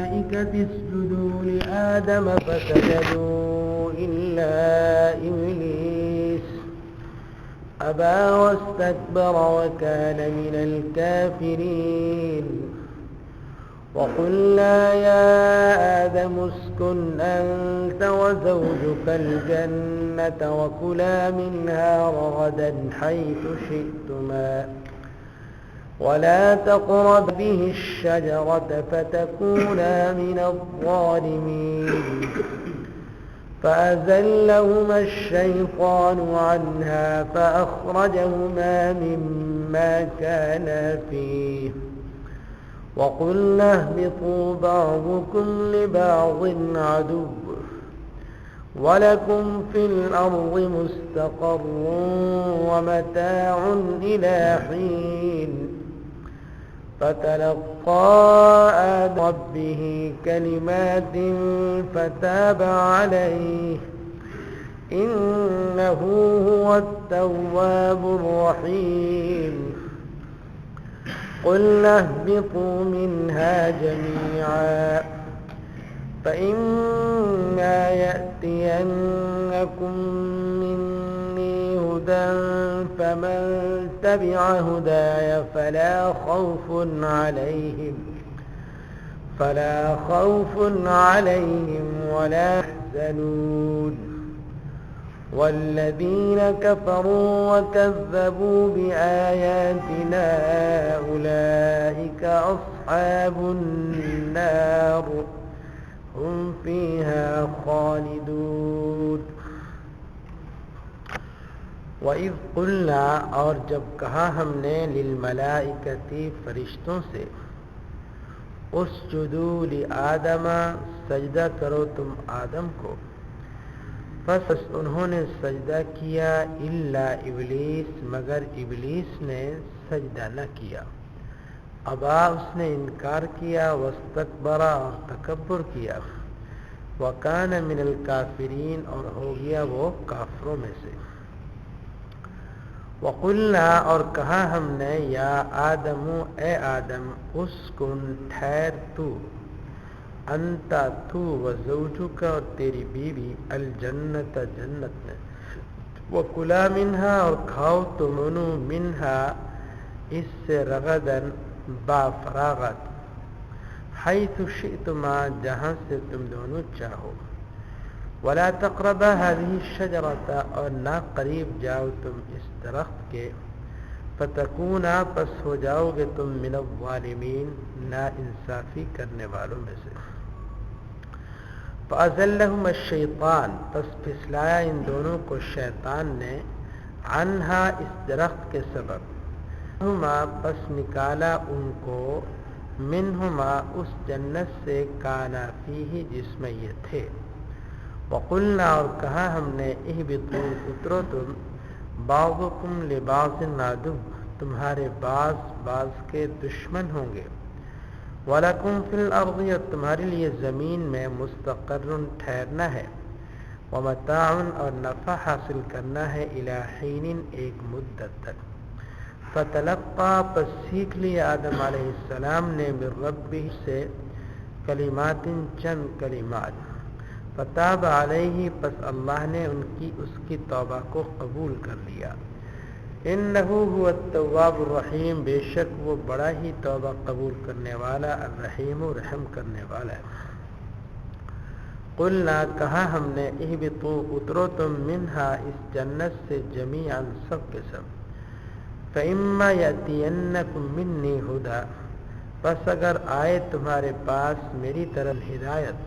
الملائكة اسجدوا لآدم فسجدوا إلا إبليس أبى واستكبر وكان من الكافرين وقلنا يا آدم اسكن أنت وزوجك الجنة وكلا منها رغدا حيث شئتما ولا تقربا به الشجرة فتكونا من الظالمين فأزلهما الشيطان عنها فأخرجهما مما كانا فيه وقلنا اهبطوا بعضكم لبعض عدو ولكم في الأرض مستقر ومتاع إلى حين فتلقى آدم ربه كلمات فتاب عليه إنه هو التواب الرحيم قلنا اهبطوا منها جميعا فإما يأتينكم مني هدى فمن تبع هداي فلا خوف عليهم ولا يحزنون والذين كفروا وكذبوا بآياتنا أولئك أصحاب النار هم فيها خالدون وَإِذْ قُلْنَا اور جب کہا ہم نے للملائکتی فرشتوں سے اسجدوا لآدم سجدہ کرو تم آدم کو پس انہوں نے سجدہ کیا الا ابلیس مگر ابلیس نے سجدہ نہ کیا ابا اس نے انکار کیا واستکبر اور تکبر کیا وکان من الکافرین اور ہو گیا وہ کافروں میں سے وقلنا اور کہا ہم نے یا آدم اے آدم اسکن ٹھہر تو انت تو وزوجک اور تیری بیوی الجنت جنت میں وکلا منہا اور کھاؤ تم منہا اس سے رغدن با فراغت حیث شئتما جہاں سے تم دونوں چاہو ولا تقربا هذه الشجرة اور نہ قریب جاؤ تم اس درخت کے فتکونا پس ہو جاؤ گے تم من الظالمین نا انصافی کرنے والوں میں سے فأزلہم الشیطان پس پھسلایا ان دونوں کو شیطان نے عنہا اس درخت کے سبب ہما پس نکالا ان کو منہما اس جنت سے کانا فیہ جس میں یہ تھے وقلنا اور کہا ہم نے اہبطوا اترو تم بعضکم لبعض عدو تمہارے بعض کے دشمن ہوں گے وَلَكُمْ فِي الْأَرْضِ اور تمہارے لیے زمین میں مستقر ٹھہرنا ہے وَمَتَاعٌ اور نفع حاصل کرنا ہے إِلَى حِینٍ ایک مدت تک فَتَلَقَّى پس سیکھ لیا آدم علیہ السلام نے من ربہ سے کلمات چند کلمات فتاب علیہ پس اللہ نے اس کی توبہ کو قبول کر لیا انہو هو التواب الرحیم بے شک وہ بڑا ہی توبہ قبول کرنے والا الرحیم و رحم کرنے والا ہے قلنا کہا ہم نے اہبطوا اترو تم منہا اس جنت سے جمیعا سب کے سب فإما یأتینکم منی ہدی پس اگر آئے تمہارے پاس میری طرف ہدایت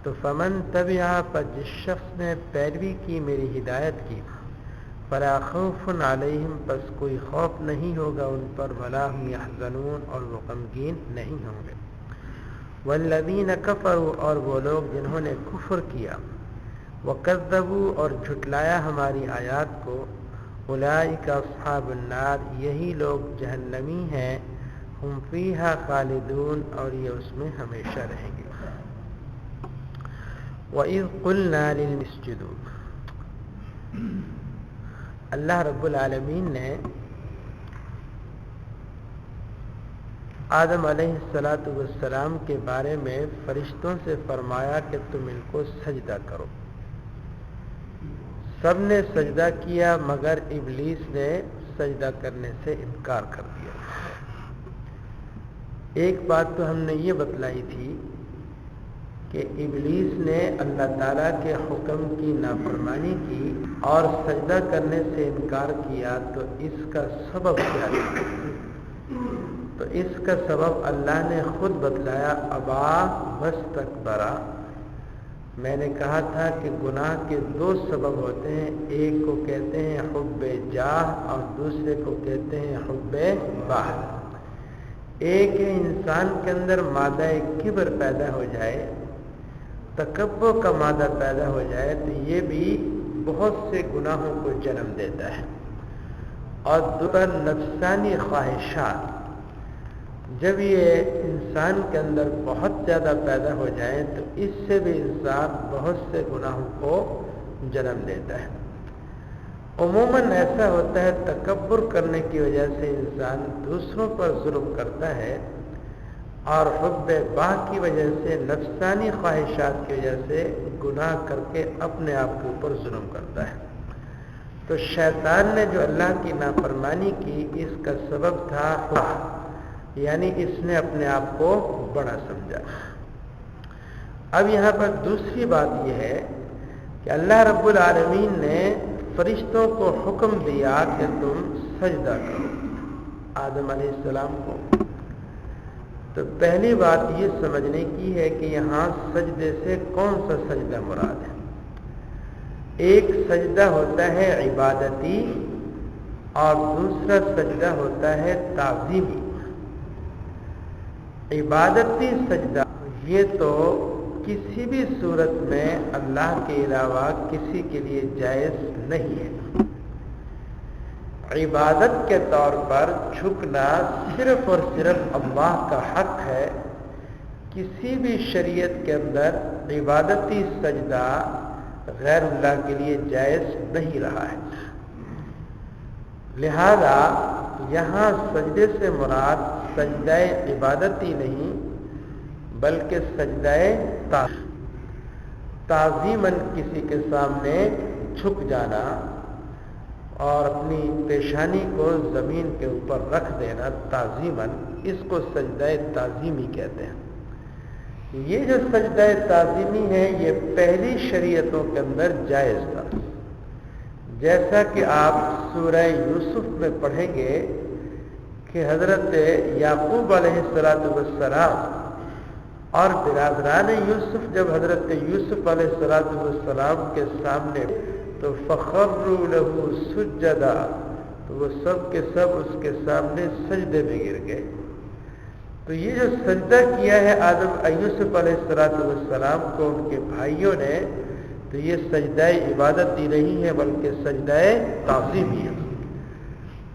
تو فمن تبعا پر جس شخص نے پیروی کی میری ہدایت کی فلا خوف علیہم پس کوئی خوف نہیں ہوگا ان پر ولا هم یحزنون اور وہ غمگین نہیں ہوں گے والذین کفروا اور وہ لوگ جنہوں نے کفر کیا وکذبوا اور جھٹلایا ہماری آیات کو اولئک اصحاب النار یہی لوگ جہنمی ہیں ہم فیہا خالدون اور یہ اس میں ہمیشہ رہیں گے وَإِذْ قُلْنَا لِلْمُسْجُدُونَ اللہ رب العالمین نے آدم علیہ السلام کے بارے میں فرشتوں سے فرمایا کہ تم ان کو سجدہ کرو. سب نے سجدہ کیا مگر ابلیس نے سجدہ کرنے سے انکار کر دیا. ایک بات تو ہم نے یہ بتلائی تھی کہ ابلیس نے اللہ تعالیٰ کے حکم کی نافرمانی کی اور سجدہ کرنے سے انکار کیا، تو اس کا سبب کیا ہے؟ تو اس کا سبب اللہ نے خود بتلایا، ابا واستکبرا. میں نے کہا تھا کہ گناہ کے دو سبب ہوتے ہیں، ایک کو کہتے ہیں حب جاہ اور دوسرے کو کہتے ہیں حب باہ. ایک ہے انسان کے اندر مادہ کبر پیدا ہو جائے، تکبر کا مادہ پیدا ہو جائے، تو یہ بھی بہت سے گناہوں کو جنم دیتا ہے. اور دوسرا نفسانی خواہشات، جب یہ انسان کے اندر بہت زیادہ پیدا ہو جائے تو اس سے بھی انسان بہت سے گناہوں کو جنم دیتا ہے. عموماً ایسا ہوتا ہے تکبر کرنے کی وجہ سے انسان دوسروں پر ظلم کرتا ہے، اور حب باہ کی وجہ سے نفسانی خواہشات کی وجہ سے گناہ کر کے اپنے آپ کے اوپر ظلم کرتا ہے. تو شیطان نے جو اللہ کی نافرمانی کی، اس کا سبب تھا یعنی اس نے اپنے آپ کو بڑا سمجھا. اب یہاں پر دوسری بات یہ ہے کہ اللہ رب العالمین نے فرشتوں کو حکم دیا کہ تم سجدہ کرو آدم علیہ السلام کو. تو پہلی بات یہ سمجھنے کی ہے کہ یہاں سجدے سے کون سا سجدہ مراد ہے. ایک سجدہ ہوتا ہے عبادتی اور دوسرا سجدہ ہوتا ہے تعظیمی. عبادتی سجدہ یہ تو کسی بھی صورت میں اللہ کے علاوہ کسی کے لیے جائز نہیں ہے. عبادت کے طور پر جھکنا صرف اور صرف اللہ کا حق ہے. کسی بھی شریعت کے اندر عبادتی سجدہ غیر اللہ کے لیے جائز نہیں رہا ہے. لہذا یہاں سجدے سے مراد سجدہ عبادتی نہیں بلکہ سجدہ تعظیماً کسی کے سامنے جھک جانا اور اپنی پیشانی کو زمین کے اوپر رکھ دینا تعظیماً، اس کو سجدہ تعظیمی کہتے ہیں. یہ جو سجدہ تعظیمی ہے یہ پہلی شریعتوں کے اندر جائز تھا. جیسا کہ آپ سورہ یوسف میں پڑھیں گے کہ حضرت یعقوب علیہ السلام اور برادران یوسف جب حضرت یوسف علیہ السلام کے سامنے تو فخروا لہ سجدا، تو وہ سب کے سب اس کے سامنے سجدے میں گر گئے. تو یہ جو سجدہ کیا ہے آدم یوسف علیہ السلام کو ان کے بھائیوں نے، تو یہ سجدہ عبادت ہی نہیں ہے بلکہ سجدہ تعظیمی ہے.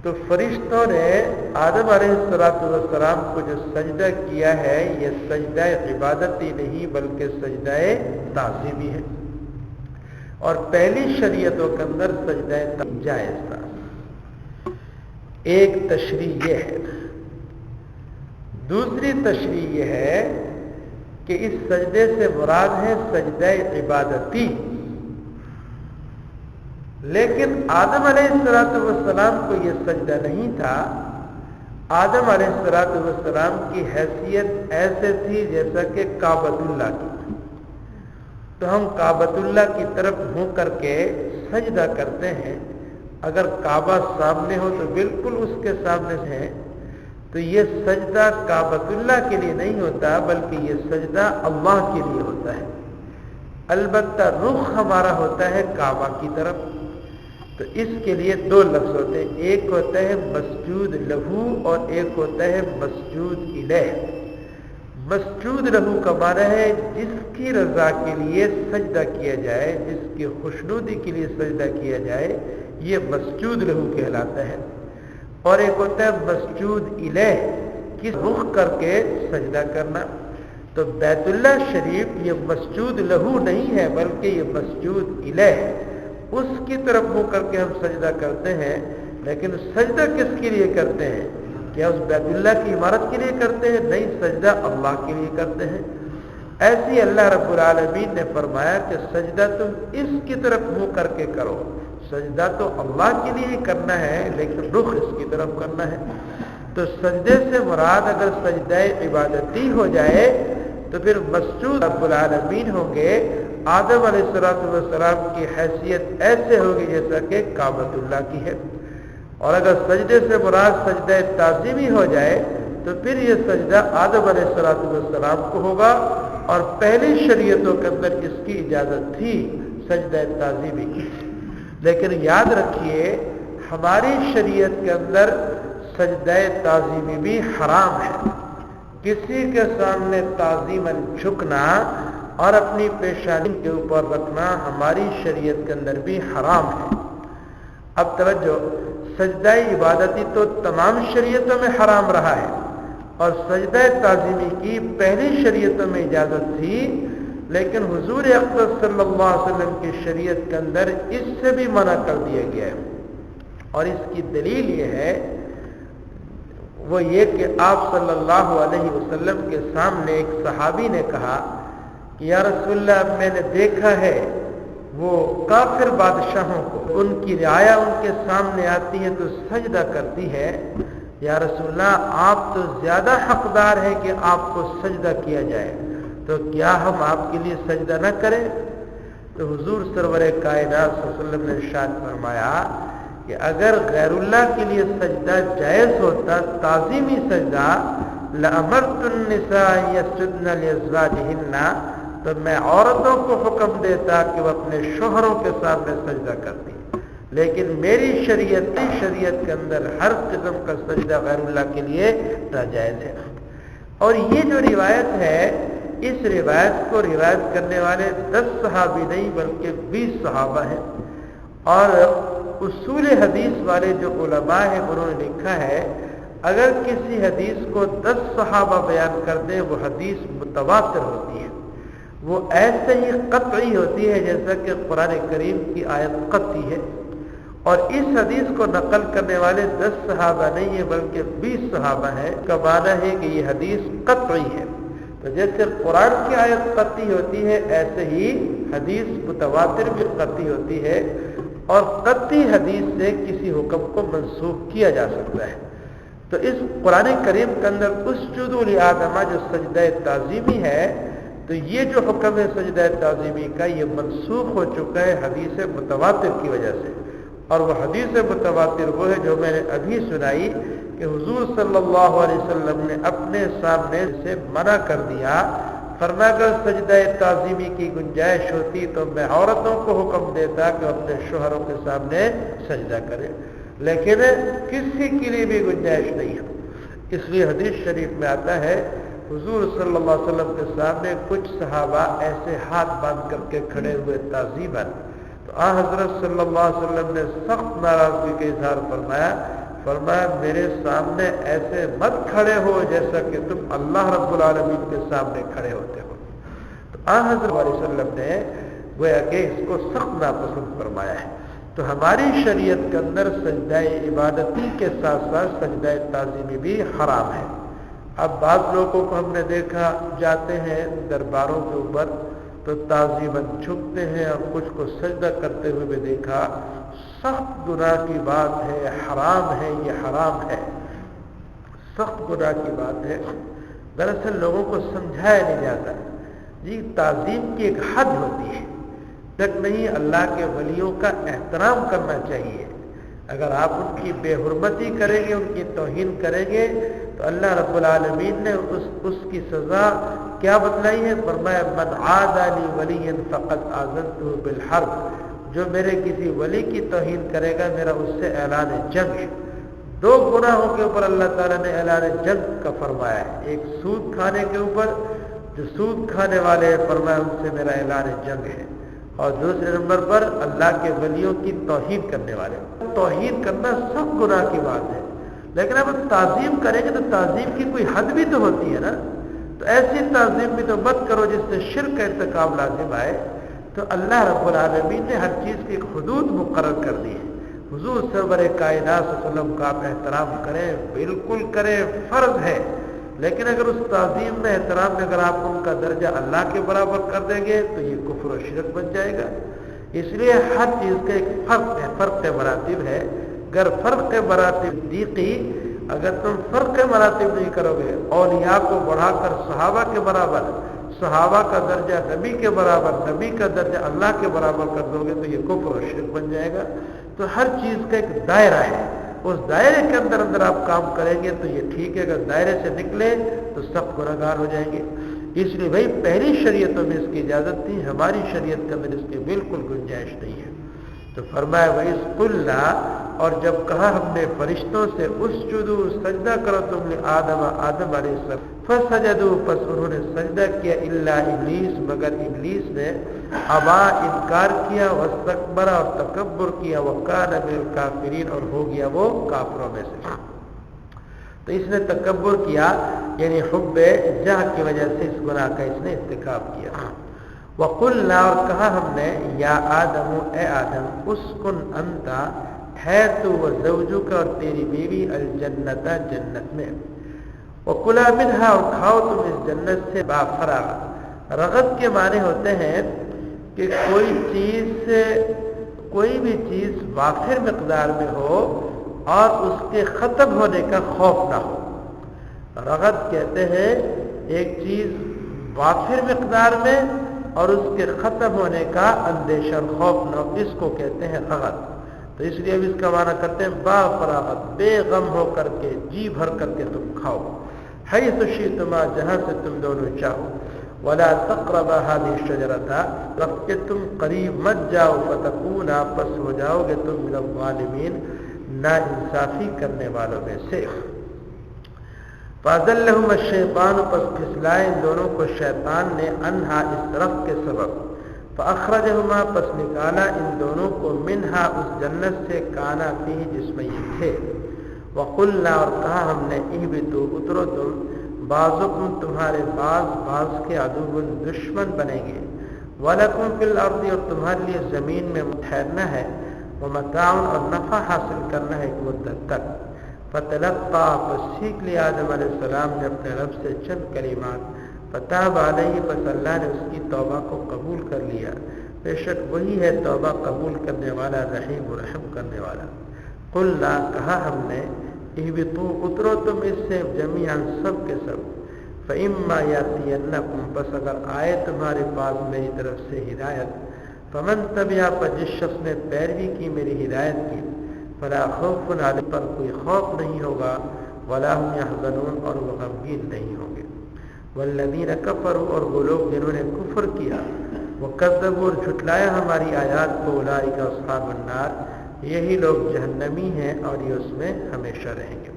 تو فرشتوں نے آدم علیہ السلام کو جو سجدہ کیا ہے یہ سجدہ عبادت ہی نہیں بلکہ سجدہ تعظیمی ہے. اور پہلی شریعتوں کے اندر سجدہ جائز تھا. ایک تشریح یہ ہے. دوسری تشریح یہ ہے کہ اس سجدے سے مراد ہے سجدہ عبادتی، لیکن آدم علیہ السلام کو یہ سجدہ نہیں تھا. آدم علیہ السلام کی حیثیت ایسے تھی جیسا کہ کعبۃ اللہ کی. تو ہم کعبۃ اللہ کی طرف منہ کر کے سجدہ کرتے ہیں. اگر کعبہ سامنے ہو تو بالکل اس کے سامنے ہے، تو یہ سجدہ کعبۃ اللہ کے لیے نہیں ہوتا بلکہ یہ سجدہ اللہ کے لیے ہوتا ہے. البتہ رخ ہمارا ہوتا ہے کعبہ کی طرف. تو اس کے لیے دو لفظ ہوتے ہیں، ایک ہوتا ہے مسجود لہو اور ایک ہوتا ہے مسجود الیہ. مسجود لہو کا معنی ہے جس کی رضا کے لیے سجدہ کیا جائے، جس کی خوشنودی کے لیے سجدہ کیا جائے، یہ مسجود لہو کہلاتا ہے. اور ایک ہوتا ہے مسجود الیہ، کس رخ کر کے سجدہ کرنا. تو بیت اللہ شریف یہ مسجود لہو نہیں ہے بلکہ یہ مسجود الیہ ہے. اس کی طرف منہ کر کے ہم سجدہ کرتے ہیں، لیکن سجدہ کس کے لیے کرتے ہیں؟ کیا اس بیت اللہ کی عمارت کے لیے کرتے ہیں؟ نہیں، سجدہ اللہ کے لیے کرتے ہیں۔ ایسی اللہ رب العالمین نے فرمایا کہ سجدہ تم اس کی طرف منہ کر کے کرو، سجدہ تو اللہ کے لیے ہی کرنا ہے لیکن رخ اس کی طرف کرنا ہے۔ تو سجدے سے مراد اگر سجدہ عبادتی ہو جائے تو پھر مسجود رب العالمین ہوں گے، آدم علیہ السلام کی حیثیت ایسے ہوگی جیسا کہ کعبۃ اللہ کی ہے۔ اور اگر سجدے سے مراد سجدہ تعظیمی ہو جائے تو پھر یہ سجدہ آدم علیہ السلام کو ہوگا، اور پہلی شریعتوں کے اندر اس کی اجازت تھی سجدہ تعظیمی کی۔ لیکن یاد رکھیے ہماری شریعت کے اندر سجدہ تعظیمی بھی حرام ہے۔ کسی کے سامنے تعظیماً جھکنا اور اپنی پیشانی کے اوپر رکھنا ہماری شریعت کے اندر بھی حرام ہے۔ اب توجہ، سجدہ عبادتی تو تمام شریعتوں میں حرام رہا ہے، اور سجدہ تعظیمی کی پہلی شریعتوں میں اجازت تھی، لیکن حضور اقدس صلی اللہ علیہ وسلم کی شریعت کے اندر اس سے بھی منع کر دیا گیا ہے۔ اور اس کی دلیل یہ ہے، وہ یہ کہ آپ صلی اللہ علیہ وسلم کے سامنے ایک صحابی نے کہا کہ یا رسول اللہ، میں نے دیکھا ہے وہ کافر بادشاہوں کو ان کی رعایا ان کے سامنے آتی ہے تو سجدہ کرتی ہے، یا رسول اللہ آپ تو زیادہ حقدار ہیں کہ آپ کو سجدہ کیا جائے، تو کیا ہم آپ کے لیے سجدہ نہ کریں؟ تو حضور سرور کائنات صلی اللہ علیہ وسلم نے ارشاد فرمایا کہ اگر غیر اللہ کے لیے سجدہ جائز ہوتا، تعظیمی سجدہ، لَأَمَرْتُ النِّسَاءَ يَسْجُدْنَ لِأَزْوَاجِهِنَّ، تو میں عورتوں کو حکم دیتا کہ وہ اپنے شوہروں کے سامنے سجدہ کرتی، لیکن میری شریعت کے اندر ہر قسم کا سجدہ غیر اللہ کے لیے ناجائز ہے۔ اور یہ جو روایت ہے، اس روایت کو روایت کرنے والے 10 صحابی نہیں بلکہ 20 صحابہ ہیں، اور اصول حدیث والے جو علماء ہیں انہوں نے لکھا ہے اگر کسی حدیث کو 10 صحابہ بیان کر دیں وہ حدیث متواتر ہوتی ہے، وہ ایسے ہی قطعی ہوتی ہے جیسا کہ قرآن کریم کی آیت قطعی ہے۔ اور اس حدیث کو نقل کرنے والے 10 صحابہ نہیں ہیں بلکہ 20 صحابہ ہیں، کا معنی ہے کہ یہ حدیث قطعی ہے۔ تو جیسے قرآن کی آیت قطعی ہوتی ہے ایسے ہی حدیث متواتر بھی قطعی ہوتی ہے، اور قطعی حدیث سے کسی حکم کو منسوخ کیا جا سکتا ہے۔ تو اس قرآن کریم کے اندر اسجدوا لآدم جو سجدہ تعظیمی ہے، تو یہ جو حکم ہے سجدہ تعظیمی کا یہ منسوخ ہو چکا ہے حدیث متواتر کی وجہ سے۔ اور وہ حدیث متواتر وہ ہے جو میں نے ابھی سنائی کہ حضور صلی اللہ علیہ وسلم نے اپنے سامنے سے منع کر دیا، فرمایا اگر سجدہ تعظیمی کی گنجائش ہوتی تو میں عورتوں کو حکم دیتا کہ اپنے شوہروں کے سامنے سجدہ کرے، لیکن کسی کے لیے بھی گنجائش نہیں ہے۔ اس لیے حدیث شریف میں آتا ہے حضور صلی اللہ علیہ وسلم کے سامنے کچھ صحابہ ایسے ہاتھ باندھ کر کے کھڑے ہوئے تعظیماً، تو حضرت صلی اللہ علیہ وسلم نے سخت ناراضگی کا اظہار فرمایا میرے سامنے ایسے مت کھڑے ہو جیسا کہ تم اللہ رب العالمین کے سامنے کھڑے ہوتے ہو۔ تو حضرت صلی اللہ علیہ وسلم نے گویا کہ اس کو سخت ناپسند فرمایا ہے۔ تو ہماری شریعت کے اندر سجدہ عبادتی کے ساتھ ساتھ سجدہ تعظیمی بھی حرام ہے۔ اب بعض لوگوں کو ہم نے دیکھا جاتے ہیں درباروں کے اوپر تو تعظیماً جھکتے ہیں، اور کچھ کو سجدہ کرتے ہوئے بھی دیکھا، سخت گناہ کی بات ہے، حرام ہے، یہ حرام ہے، سخت گناہ کی بات ہے۔ دراصل لوگوں کو سمجھایا نہیں جاتا جی تعظیم کی ایک حد ہوتی ہے، تک نہیں اللہ کے ولیوں کا احترام کرنا چاہیے۔ اگر آپ ان کی بے حرمتی کریں گے، ان کی توہین کریں گے تو اللہ رب العالمین نے اس کی سزا کیا بتلائی ہے؟ فرمایا من عادى لي وليا فقد آذنته بالحرب، جو میرے کسی ولی کی توہین کرے گا میرا اس سے اعلان جنگ ہے۔ 2 گناہوں کے اوپر اللہ تعالیٰ نے اعلان جنگ کا فرمایا ہے، ایک سود کھانے کے اوپر، جو سود کھانے والے ہیں فرمایا ان سے میرا اعلان جنگ ہے، اور دوسرے نمبر پر اللہ کے ولیوں کی توہین کرنے والے۔ توہین کرنا سخت گناہ کی بات ہے، لیکن اب تعظیم کریں گے تو تعظیم کی کوئی حد بھی تو ہوتی ہے نا، تو ایسی تعظیم بھی تو مت کرو جس سے شرک کا ارتکاب لازم آئے۔ تو اللہ رب العالمین نے ہر چیز کی ایک حدود مقرر کر دی ہے، حضور سرور کائنات صلی اللہ علیہ وسلم کا آپ احترام کریں، بالکل کریں، فرض ہے، لیکن اگر اس تعظیم میں احترام میں اگر آپ ان کا درجہ اللہ کے برابر کر دیں گے تو یہ کفر و شرک بن جائے گا۔ اس لیے ہر چیز کا ایک فرق ہے، فرق مراتب ہے۔ اگر فرق مراتب صدیقی، اگر تم فرق مراتب نہیں کرو گے، اولیاء کو بڑھا کر صحابہ کے برابر، صحابہ کا درجہ نبی کے برابر، نبی کا درجہ اللہ کے برابر کر دو گے تو یہ کفر و شرک بن جائے گا۔ تو ہر چیز کا ایک دائرہ ہے، اس دائرے کے اندر آپ کام کریں گے تو یہ ٹھیک ہے، اگر دائرے سے نکلے تو سخت گنہگار ہو جائیں گے۔ اس لیے بھائی پہلی شریعتوں میں اس کی اجازت تھی، ہماری شریعت کے اندر اس کی بالکل گنجائش نہیں ہے۔ تو فرمایا وَإِذْ قُلْنَا، اور جب کہا ہم نے فرشتوں سے اسجدوا، سجدہ کرو تم نے آدم علیہ السلام، فسجدوا، پس انہوں نے سجدہ کیا، الا ابلیس، مگر ابلیس نے، ابا، انکار کیا، واستکبر، اور تکبر کیا، وکان من الکافرین، اور ہو گیا وہ کافروں میں سے۔ تو اس نے تکبر کیا، یعنی حب جاہ کی وجہ سے اس گناہ کا اس نے ارتکاب کیا۔ وقلنا، اور کہا ہم نے، یا آدم، اے آدم، اسکن انت، ٹھہر تو، وزوجک، اور تیری بیوی، الجنت، جنت میں، وکلا منہا، اور کھاؤ تم اس جنت سے، بافراغت۔ رغد کے معنی ہوتے ہیں کہ کوئی بھی چیز وافر مقدار میں ہو اور اس کے ختم ہونے کا خوف نہ ہو۔ رغد کہتے ہیں ایک چیز وافر مقدار میں اور اس کے ختم ہونے کا اندیشہ اور خوف نہ ہو، اس کو کہتے ہیں رغد۔ تو اس لیے اب اس کا معنی کرتے ہیں با فراغت، بے غم ہو کر کے، جی بھر کر کے تم کھاؤ، حیث شئتما، جہاں سے تم دونوں چاہو، ولا تقربا هذه الشجرة، وقت کہ تم قریب مت جاؤ، فتکونا، پس ہو جاؤ گے تم من الظالمین، نا انصافی کرنے والوں میں سے۔ فَأَزَلَّهُمَ الشَّيْطَانُ، پس پھسلائے ان دونوں کو شیطان نے، انہا، اس درخت کے سبب، فَأَخْرَجَهُمَا، پس نکالا ان دونوں کو، منہا، اس جنت سے، کانا فیہ، جس میں یہ تھے، وَقُلْنَا، اور کہا ہم نے، اِهْبِطُوا، اترو تم، بعضکم، تمہارے بعض کے، عدو، دشمن بنیں گے، وَلَكُمْ فِي الْأَرْضِ، اور تمہارے لیے زمین میں ٹھہرنا ہے، وَمَتَاعٌ، اور نفع حاصل کرنا ہے ایک مدت تک۔ فتلقى، پس سیکھ لیا آدم علیہ السلام نے اپنے رب سے چند کلمات، فتاب علیہ، پس اللہ نے اس کی توبہ کو قبول کر لیا، بے شک وہی ہے توبہ قبول کرنے والا، رحیم و رحم کرنے والا۔ قلنا، کہا ہم نے، اہبطوا، اترو تم اس سے، جمیعاً، سب کے سب، فإما یأتینکم، پس اگر آئے تمہارے پاس میری طرف سے ہدایت، فمن تبع، پر جس شخص نے پیروی کی میری ہدایت کی، فلا خوف علیہم، پر کوئی خوف نہیں ہوگا، ولا هم يحزنون، اور وہ غمگین نہیں ہوں گے۔ والذین کفروا، اور وہ لوگ جنہوں نے کفر کیا، وکذبوا، اور جھٹلایا ہماری آیات کو، اولئک اصحاب النار، یہی لوگ جہنمی ہیں اور یہ اس میں ہمیشہ رہیں گے۔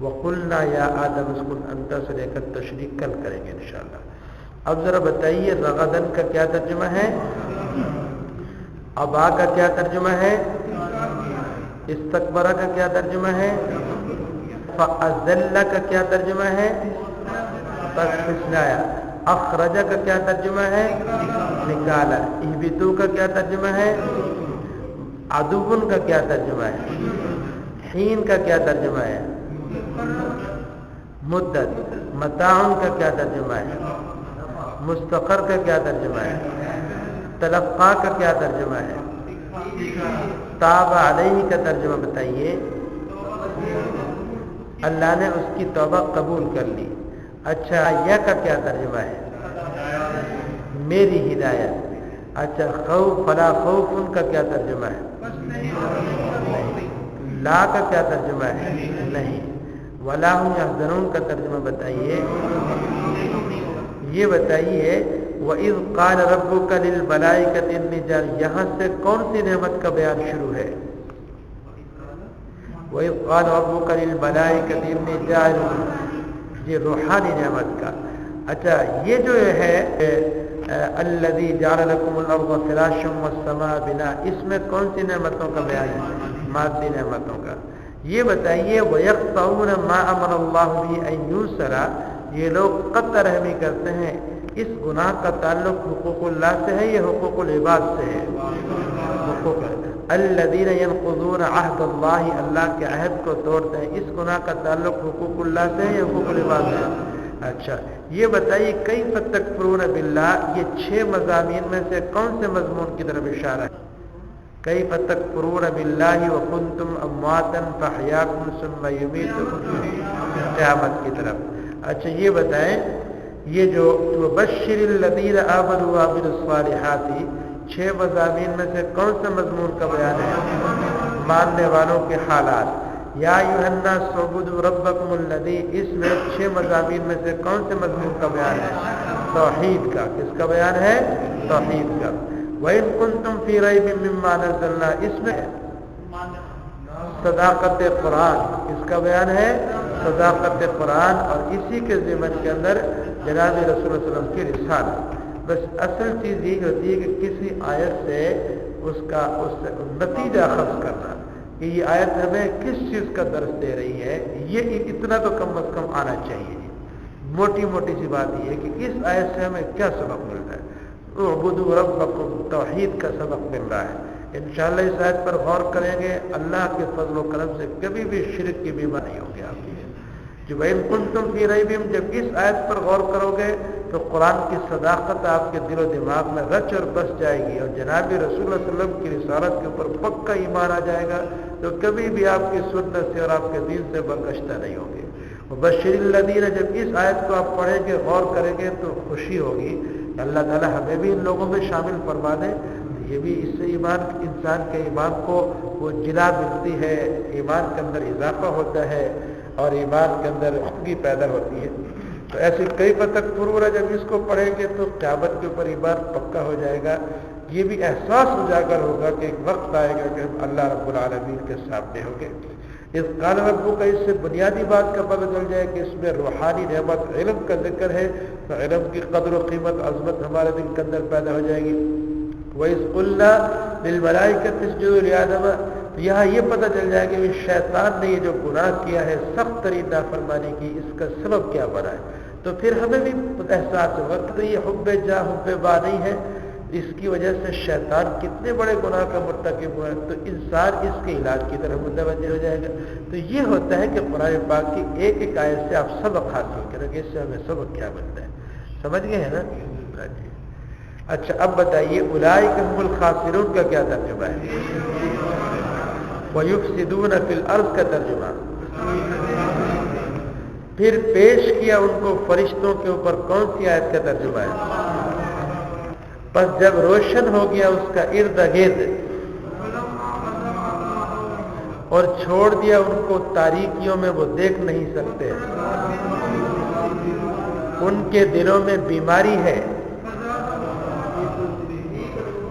وقلنا یا آدم اسکن انت، سے لے کر تشریح کل کریں گے انشاءاللہ۔ اب ذرا بتائیے رغدن کا کیا ترجمہ ہے، ابا کا کیا ترجمہ ہے، استکبرہ کا کیا ترجمہ ہے، فأذلہ کا کیا ترجمہ ہے، پس پھسلایا، اخرجہ کا کیا ترجمہ ہے، نکالا، اہبطوا کا کیا ترجمہ ہے، عدوٌ کا کیا ترجمہ ہے، حین کا کیا ترجمہ ہے، مدت، متاع کا کیا ترجمہ ہے، مستقر کا کیا ترجمہ ہے، تلقا کا کیا ترجمہ ہے، تاب علیہ کا ترجمہ بتائیے۔ اللہ نے اس کی توبہ قبول کر لی۔ اچھا، یا کا کیا ترجمہ ہے، میری ہدایت۔ اچھا، خوف، فلا خوف، ان کا کیا ترجمہ ہے، لا کا کیا ترجمہ ہے، نہیں۔ ولا هم يحزنون کا ترجمہ بتائیے، یہ بتائیے۔ وَإِذْ قَالَ رَبُّكَ لِلْمَلَائِكَةِ إِنِّي جَاعِلٌ، یہاں سے کون سی نعمت کا بیان شروع ہے، وَإِذْ قَالَ رَبُّكَ لِلْمَلَائِكَةِ إِنِّي جَاعِلٌ، یہ روحانی نعمت کا۔ اچھا، یہ جو ہے الَّذِي جَعَلَ لَكُمُ الْأَرْضَ فِرَاشًا وَالسَّمَاءَ بِنَاءً، اس میں کون سی نعمتوں کا بیان ہے، مادی نعمتوں کا۔ یہ بتائیے وَيَقْطَعُونَ مَا أَمَرَ اللَّهُ بِهِ أَن يُوصَلَ، یہ لوگ قطع رحمی کرتے ہیں، اس گناہ کا تعلق حقوق اللہ سے ہے یا حقوق العباد سے ہے، حقوق الذین ينقضون عہد اللہ، اللہ کے عہد کو توڑتے ہیں. اس گناہ کا تعلق حقوق اللہ سے یا حقوق العباد سے؟ اچھا یہ بتائیے کیف تکفرون باللہ، یہ 6 مضامین میں سے کون سے مضمون کی طرف اشارہ ہے؟ کیف تکفرون باللہ وکنتم امواتا فاحیاکم ثم یمیتکم، قیامت کی طرف. اچھا یہ بتائیں یہ جو وبشر الذین آمنوا وعملوا الصالحات، 6 مضامین میں سے کون سے مضمون کا بیان ہے؟ ماننے والوں کے حالات. یا ایھا الناس اعبدوا ربکم الذی، اس میں 6 مضامین میں سے کون سے مضمون کا بیان ہے؟ توحید کا. کس کا بیان ہے؟ توحید کا. وَإِن كُنتُمْ فِي رَيْبٍ مِّمَّا نَزَّلْنَا، اس میں صداقت قرآن، اس کا بیان ہے صداقت قرآن، اور اسی کے ضمن کے اندر جناب رسول اللہ صلی اللہ علیہ وسلم کی رسالت. بس اصل چیز یہ ہوتی ہے کہ کسی آیت سے اس نتیجہ اخذ کرنا کہ یہ آیت ہمیں کس چیز کا درس دے رہی ہے، یہ اتنا تو کم از کم آنا چاہیے. موٹی موٹی سی بات یہ ہے کہ اس آیت سے ہمیں کیا سبق مل رہا ہے. اعبدوا ربکم، توحید کا سبق مل رہا ہے. انشاءاللہ اس آیت پر غور کریں گے، اللہ کے فضل و کرم سے کبھی بھی شرک کی بیمار نہیں ہوگی آپ کی. جو وَإِن كُنتُمْ فِي رَيْبٍ، جب اس آیت پر غور کرو گے تو قرآن کی صداقت آپ کے دل و دماغ میں رچ اور بس جائے گی، اور جناب رسول اللہ صلی اللہ علیہ وسلم کی رسالت کے اوپر پکا ایمان آ جائے گا، تو کبھی بھی آپ کی سنت سے اور آپ کے دین سے برگشتہ نہیں ہوگی. وبشر الذین، جب اس آیت کو آپ پڑھیں گے غور کریں گے تو خوشی ہوگی. اللہ تعالیٰ ہمیں بھی ان لوگوں میں شامل فرما دے. یہ بھی اس سے ایمان، انسان کے ایمان کو وہ جلا ملتی ہے، ایمان کے اندر اضافہ ہوتا ہے اور ایمان کے اندر عقلی پیدا ہوتی ہے. تو ایسی کئی تکفرون، جب اس کو پڑھیں گے تو قیامت کے اوپر ایمان پکا ہو جائے گا. یہ بھی احساس اجاگر ہوگا کہ ایک وقت آئے گا کہ ہم اللہ رب العالمین کے سامنے ہوں گے. اس قال ربو کا اس سے بنیادی بات کا پتہ چل جائے کہ اس میں روحانی نعمت علم کا ذکر ہے، تو علم کی قدر و قیمت عظمت ہمارے دل کے اندر پیدا ہو جائے گی. وَإِذْ قُلْنَا لِلْمَلَائِكَةِ اسْجُدُوا لِآدَمَ، یہاں یہ پتہ چل جائے کہ شیطان نے یہ جو گناہ کیا ہے سخت ترین نافرمانی کی، اس کا سبب کیا بنا ہے. تو پھر ہمیں بھی احساس ہوگا کہ یہ حب جاہ حب با نہیں ہے، اس کی وجہ سے شیطان کتنے بڑے گناہ کا مرتکب ہوا ہے. تو انسان اس کے علاج کی طرف متوجہ ہو جائے گا. تو یہ ہوتا ہے کہ قرآن پاک کی ایک ایک آیت سے آپ سبق حاصل کریں گے، اس سے ہمیں سبق کیا ملتا ہے. سمجھ گئے ہیں نا؟ جی. اچھا اب بتائیے اولئک هم الخاسرون کا کیا ترجمہ ہے؟ وَيُفْسِدُونَ فِي الْأَرْضِ کا ترجمہ. پھر پیش کیا ان کو فرشتوں کے اوپر کون سی آیت کا ترجمہ ہے؟ پس جب روشن ہو گیا اس کا ارد گرد اور چھوڑ دیا ان کو تاریکیوں میں، وہ دیکھ نہیں سکتے، ان کے دلوں میں بیماری ہے،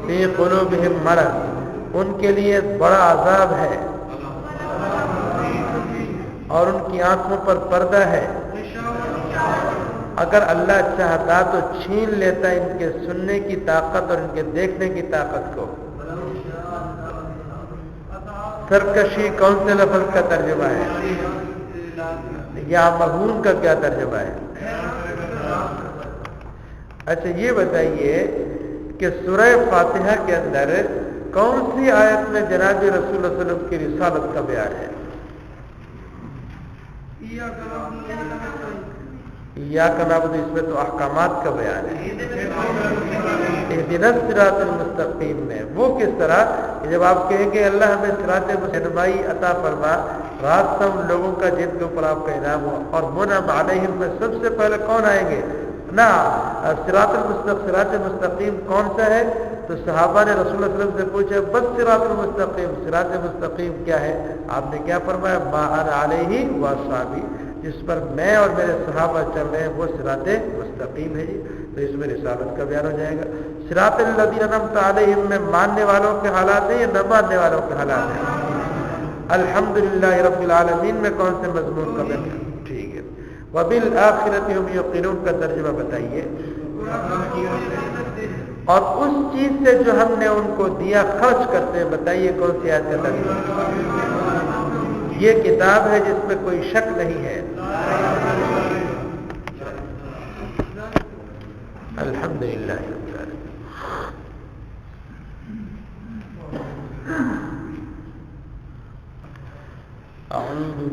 فی قلوبہم مرض، ان کے لیے بڑا عذاب ہے، اور ان کی آنکھوں پر پردہ ہے. اگر اللہ چاہتا تو چھین لیتا ان کے سننے کی طاقت اور ان کے دیکھنے کی طاقت کو. سرکشی کون سے لفظ کا ترجمہ ہے؟ یا مہون کا کیا ترجمہ ہے؟ اچھا یہ بتائیے کہ سورہ فاتحہ کے اندر کون سی آیت میں جناب رسول اللہ صلی اللہ علیہ وسلم کی رسالت کا بیان ہے؟ ایاک نعبد، اس میں تو احکامات کا بیان ہے. اہدنا الصراط المستقیم میں وہ کس طرح کہ جب آپ کہیں کہ اللہ ہمیں صراط رہنمائی عطا فرما، راستہ ان لوگوں کا جن کے اوپر آپ کا انعام ہو. اور منعم علیہم میں سب سے پہلے کون آئیں گے؟ نا صراط مستقیم کون سا ہے؟ تو صحابہ نے رسول اللہ صلی اللہ علیہ وسلم سے پوچھا بس صراط المستقیم، صراط مستقیم کیا ہے؟ آپ نے کیا فرمایا؟ ما انا علیہ واصحابی، جس پر میں اور میرے صحابہ چل رہے ہیں وہ صراط مستقیم ہے. جی تو اس میں رسالت کا بیان ہو جائے گا. صراط الذین انعمت علیہم میں ماننے والوں کے حالات ہیں یا نہ ماننے والوں کے حالات ہیں؟ الحمدللہ رب العالمین میں کون سے مضمون کا بیان ہے؟ ٹھیک ہے. وبالآخرۃ هم یوقنون کا ترجمہ بتائیے. اور اس چیز سے جو ہم نے ان کو دیا خرچ کرتے ہیں، بتائیے کون سی آیت کا ترجمہ؟ یہ کتاب ہے جس میں کوئی شک نہیں ہے. الحمدللہ رب العالمین.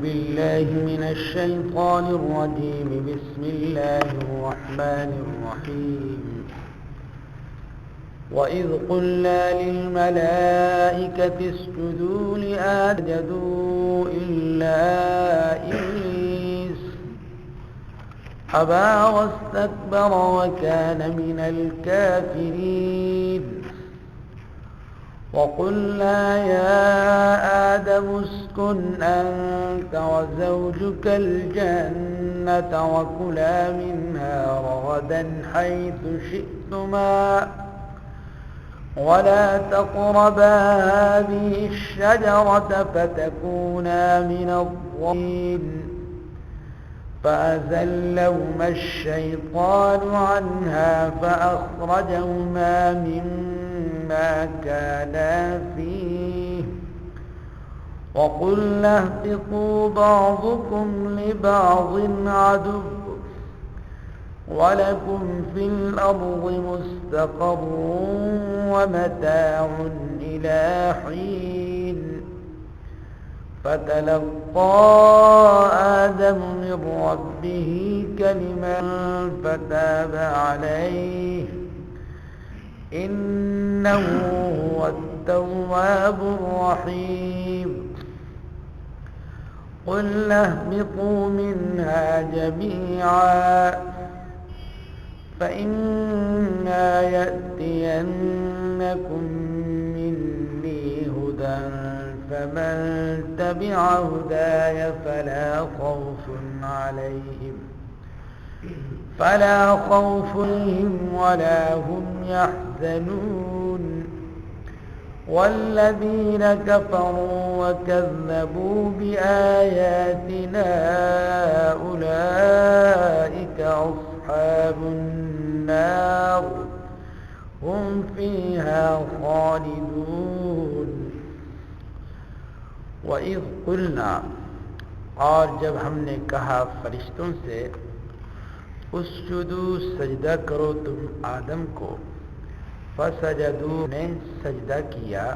بالله من الشيطان الرجيم. بسم الله الرحمن الرحيم. وإذ قلنا للملائكة اسجدوا لآدم فسجدوا إلا إبليس أبى واستكبر وكان من الكافرين. وقلنا يا آدم اسكن أنت وزوجك الجنة وكلا منها رغدا حيث شئتما ولا تقربا هذه الشجرة فتكونا من الظالمين. فأزلهما الشيطان عنها فأخرجهما مما كانا فيه وقلنا اهبطوا بعضكم لبعض عدو ولكم في الأرض مستقر ومتاع إلى حين. فتلقى آدم من ربه كلمات فتاب عليه إنه هو التواب الرحيم. قلنا اهبطوا منها جميعا فإما يأتينكم مني هدى فمن تبع هداي فلا خوف عليهم ولا هم يحزنون. والذين كفروا وكذبوا بآياتنا أولئك أصحاب النار هم فيها خالدون. وَإِذْ قُلْنَا اور جب ہم نے کہا فرشتوں سے اسجدوا سجدہ کرو تم آدم کو فسجدوا نے سجدہ کیا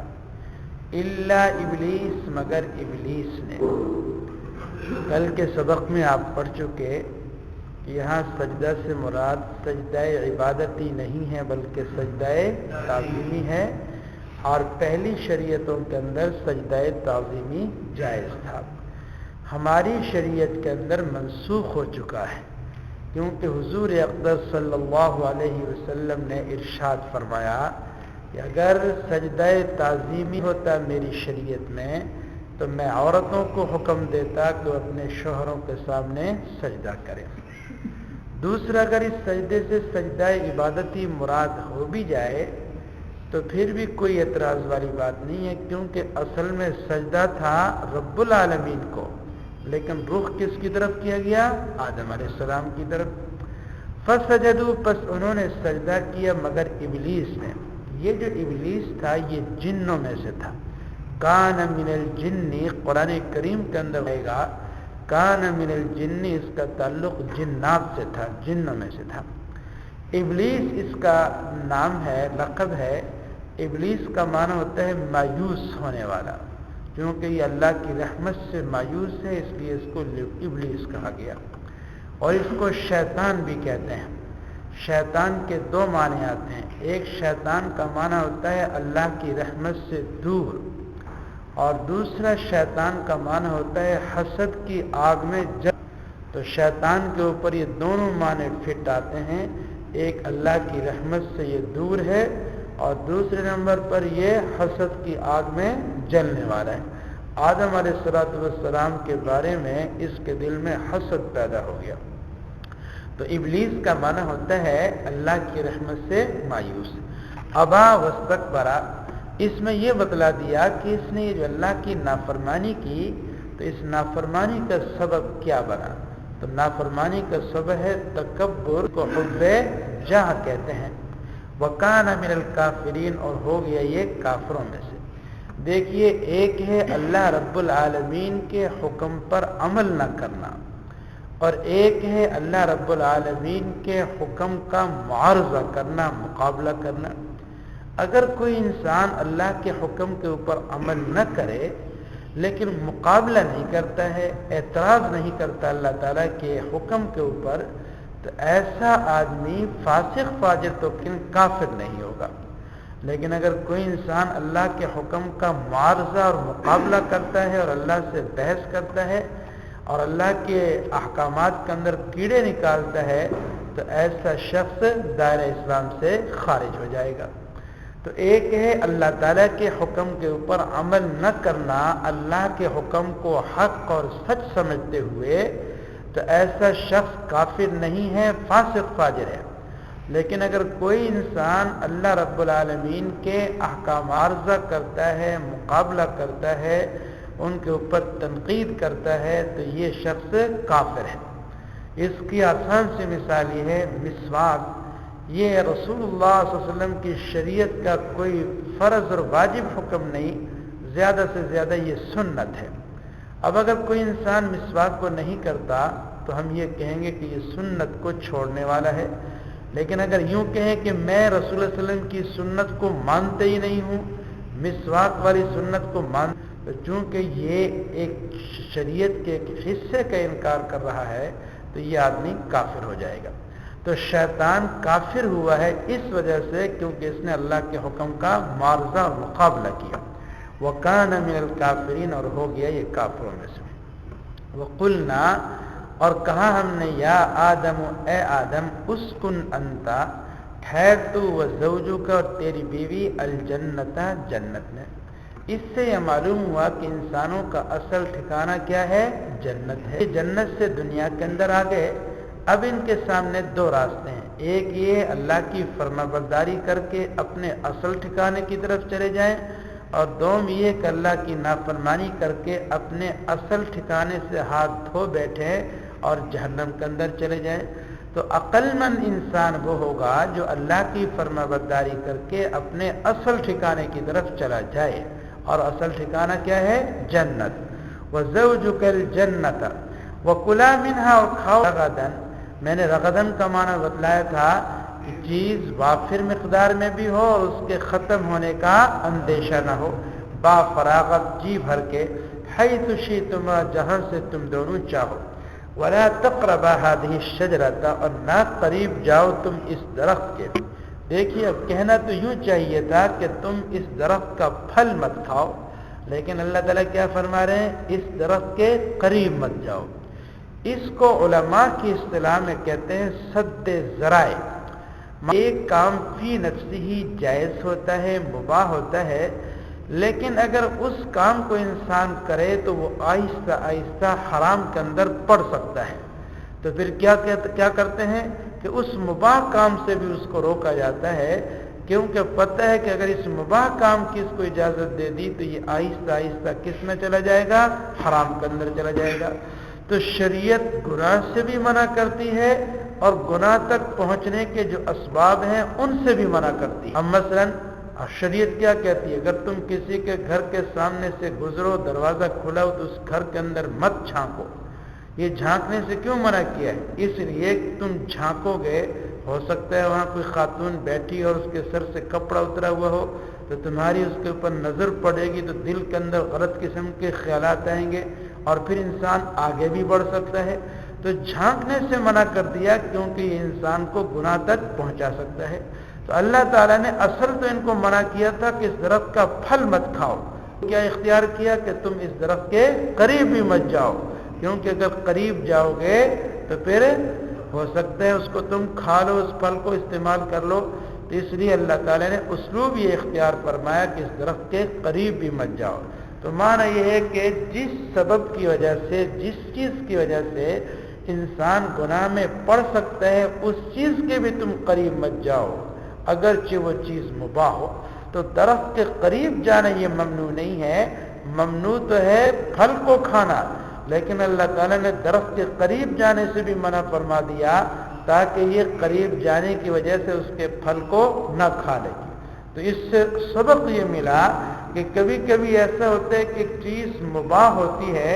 الا ابلیس مگر ابلیس نے. کل کے سبق میں آپ پڑھ چکے یہاں سجدہ سے مراد سجدہ عبادتی نہیں ہے بلکہ سجدہ تعظیمی ہے اور پہلی شریعتوں کے اندر سجدہ تعظیمی جائز تھا. ہماری شریعت کے اندر منسوخ ہو چکا ہے کیونکہ حضور اقدس صلی اللہ علیہ وسلم نے ارشاد فرمایا کہ اگر سجدہ تعظیمی ہوتا میری شریعت میں تو میں عورتوں کو حکم دیتا کہ وہ اپنے شوہروں کے سامنے سجدہ کریں. دوسرا اگر اس سجدے سے سجدہ عبادتی مراد ہو بھی جائے تو پھر بھی کوئی اعتراض والی بات نہیں ہے کیونکہ اصل میں سجدہ تھا رب العالمین کو لیکن رخ کس کی طرف کیا گیا؟ آدم علیہ السلام کی طرف. فسجدوا پس انہوں نے سجدہ کیا مگر ابلیس نے. یہ جو ابلیس تھا یہ جنوں میں سے تھا. کان من الجن قرآن کریم کے اندر آئے گا کان من الجن اس کا تعلق جنات سے تھا جنوں میں سے تھا. ابلیس اس کا نام ہے لقب ہے. ابلیس کا معنی ہوتا ہے مایوس ہونے والا کیونکہ یہ اللہ کی رحمت سے مایوس ہے اس لیے اس کو ابلیس کہا گیا. اور اس کو شیطان بھی کہتے ہیں. شیطان کے دو معنی آتے ہیں. ایک شیطان کا معنی ہوتا ہے اللہ کی رحمت سے دور اور دوسرا شیطان کا معنی ہوتا ہے حسد کی آگ میں جل. تو شیطان کے اوپر یہ دونوں معنی فٹ آتے ہیں. ایک اللہ کی رحمت سے یہ دور ہے اور دوسرے نمبر پر یہ حسد کی آگ میں جلنے والا ہے. آدم علیہ السلام کے بارے میں اس کے دل میں حسد پیدا ہو گیا. تو ابلیس کا معنی ہوتا ہے اللہ کی رحمت سے مایوس. ابا واستکبرا اس میں یہ بتلا دیا کہ اس نے جو اللہ کی نافرمانی کی تو اس نافرمانی کا سبب کیا بنا. تو نافرمانی کا سبب ہے تکبر کو حب جاہ کہتے ہیں. وَكَانَ مِنَ الْكَافِرِينَ اور ہو گیا یہ کافروں میں سے. دیکھیے ایک ہے اللہ رب العالمین کے حکم پر عمل نہ کرنا اور ایک ہے اللہ رب العالمین کے حکم کا معارضہ کرنا مقابلہ کرنا. اگر کوئی انسان اللہ کے حکم کے اوپر عمل نہ کرے لیکن مقابلہ نہیں کرتا ہے، اعتراض نہیں کرتا اللہ تعالیٰ کے حکم کے اوپر، تو ایسا آدمی فاسق فاجر تو کافر نہیں ہوگا۔ لیکن اگر کوئی انسان اللہ کے حکم کا معارضہ اور مقابلہ کرتا ہے اور اللہ سے بحث کرتا ہے اور اللہ کے احکامات کے اندر کیڑے نکالتا ہے، تو ایسا شخص دائرہ اسلام سے خارج ہو جائے گا۔ تو ایک ہے اللہ تعالیٰ کے حکم کے اوپر عمل نہ کرنا، اللہ کے حکم کو حق اور سچ سمجھتے ہوئے، تو ایسا شخص کافر نہیں ہے، فاسق فاجر ہے۔ لیکن اگر کوئی انسان اللہ رب العالمین کے احکام عارضہ کرتا ہے، مقابلہ کرتا ہے، ان کے اوپر تنقید کرتا ہے، تو یہ شخص کافر ہے۔ اس کی آسان سی مثال یہ ہے، مسواک، یہ رسول اللہ صلی اللہ علیہ وسلم کی شریعت کا کوئی فرض اور واجب حکم نہیں، زیادہ سے زیادہ یہ سنت ہے۔ اب اگر کوئی انسان مسواک کو نہیں کرتا تو ہم یہ کہیں گے کہ یہ سنت کو چھوڑنے والا ہے۔ لیکن اگر یوں کہیں کہ میں رسول اللہ علیہ وسلم کی سنت کو مانتے ہی نہیں ہوں، مسواک والی سنت کو تو چونکہ یہ ایک شریعت کے ایک حصے کا انکار کر رہا ہے، تو یہ آدمی کافر ہو جائے گا۔ تو شیطان کافر ہوا ہے اس وجہ سے کیونکہ اس نے اللہ کے حکم کا معارضہ اور مقابلہ کیا، وَكَانَ مِنَ الْكَافِرِينَ، اور ہو گیا یہ کافروں میں سے۔ وَقُلْنَا، اور کہا ہم نے، یا آدم، اے آدم، اسکن انتا، ٹھہر تو، وزوجک، اور تیری بیوی، الجنت، جنت میں۔ اس سے یہ معلوم ہوا کہ انسانوں کا اصل ٹھکانہ کیا ہے؟ جنت ہے۔ جنت سے دنیا کے اندر آ گئے، اب ان کے سامنے دو راستے ہیں، ایک یہ اللہ کی فرما برداری کر کے اپنے اصل ٹھکانے کی طرف چلے جائیں، اور دوم یہ کہ اللہ کی نافرمانی کر کے اپنے اصل ٹھکانے سے ہاتھ دھو بیٹھے اور جہنم کے اندر چلے جائیں۔ تو عقل مند انسان وہ ہوگا جو اللہ کی فرما برداری کر کے اپنے اصل ٹھکانے کی طرف چلا جائے، اور اصل ٹھکانہ کیا ہے؟ جنت۔ وَزَوْجُكَ الْجَنَّةَ وَكُلَا مِنْهَا، اور کھاؤ رغدن، میں نے رغدن کا معنی بتلایا تھا کہ چیز وافر مقدار میں بھی ہو اور اس کے ختم ہونے کا اندیشہ نہ ہو، با فراغت، جی بھر کے، حیث شئتما، جہاں سے تم دونوں چاہو، ولا تقربا هذه الشجرة، اور نہ قریب جاؤ تم اس درخت کے۔ دیکھیے اب کہنا تو یوں چاہیے تھا کہ تم اس درخت کا پھل مت کھاؤ، لیکن اللہ تعالیٰ کیا فرما رہے ہیں؟ اس درخت کے قریب مت جاؤ۔ اس کو علماء کی اصطلاح میں کہتے ہیں سد ذرائع۔ ایک کام فی نفسی ہی جائز ہوتا ہے، مباح ہوتا ہے، لیکن اگر اس کام کو انسان کرے تو وہ آہستہ آہستہ حرام کے اندر پڑ سکتا ہے، تو پھر کیا کرتے ہیں کہ اس مباح کام سے بھی اس کو روکا جاتا ہے، کیونکہ پتہ ہے کہ اگر اس مباح کام کی اس کو اجازت دے دی تو یہ آہستہ آہستہ کس میں چلا جائے گا؟ حرام کے اندر چلا جائے گا۔ تو شریعت گناہ سے بھی منع کرتی ہے اور گناہ تک پہنچنے کے جو اسباب ہیں ان سے بھی منع کرتی ہے۔ اب مثلاً شریعت کیا کہتی ہے؟ اگر تم کسی کے گھر کے سامنے سے گزرو، دروازہ کھلا ہو، تو اس گھر کے اندر مت جھانکو۔ یہ جھانکنے سے کیوں منع کیا ہے؟ اس لیے کہ تم جھانکو گے، ہو سکتا ہے وہاں کوئی خاتون بیٹھی اور اس کے سر سے کپڑا اترا ہوا ہو، تو تمہاری اس کے اوپر نظر پڑے گی تو دل کے اندر غلط قسم کے خیالات آئیں گے اور پھر انسان آگے بھی بڑھ سکتا ہے۔ تو جھانکنے سے منع کر دیا کیونکہ یہ انسان کو گناہ تک پہنچا سکتا ہے۔ تو اللہ تعالیٰ نے اصل تو ان کو منع کیا تھا کہ اس درخت کا پھل مت کھاؤ، کیا اختیار کیا کہ تم اس درخت کے قریب بھی مت جاؤ، کیونکہ اگر قریب جاؤ گے تو پھر ہو سکتا ہے اس کو تم کھا لو، اس پھل کو استعمال کر لو۔ تو اس لیے اللہ تعالیٰ نے اسلوب یہ اختیار فرمایا کہ اس درخت کے قریب بھی مت جاؤ۔ تو معنی یہ ہے کہ جس سبب کی وجہ سے، جس چیز کی وجہ سے انسان گناہ میں پڑ سکتا ہے، اس چیز کے بھی تم قریب مت جاؤ، اگرچہ وہ چیز مباح ہو۔ تو درخت کے قریب جانا یہ ممنوع نہیں ہے، ممنوع تو ہے پھل کو کھانا، لیکن اللہ تعالیٰ نے درخت کے قریب جانے سے بھی منع فرما دیا تاکہ یہ قریب جانے کی وجہ سے اس کے پھل کو نہ کھا لے۔ تو اس سے سبق یہ ملا کہ کبھی کبھی ایسا ہوتا ہے کہ چیز مباح ہوتی ہے،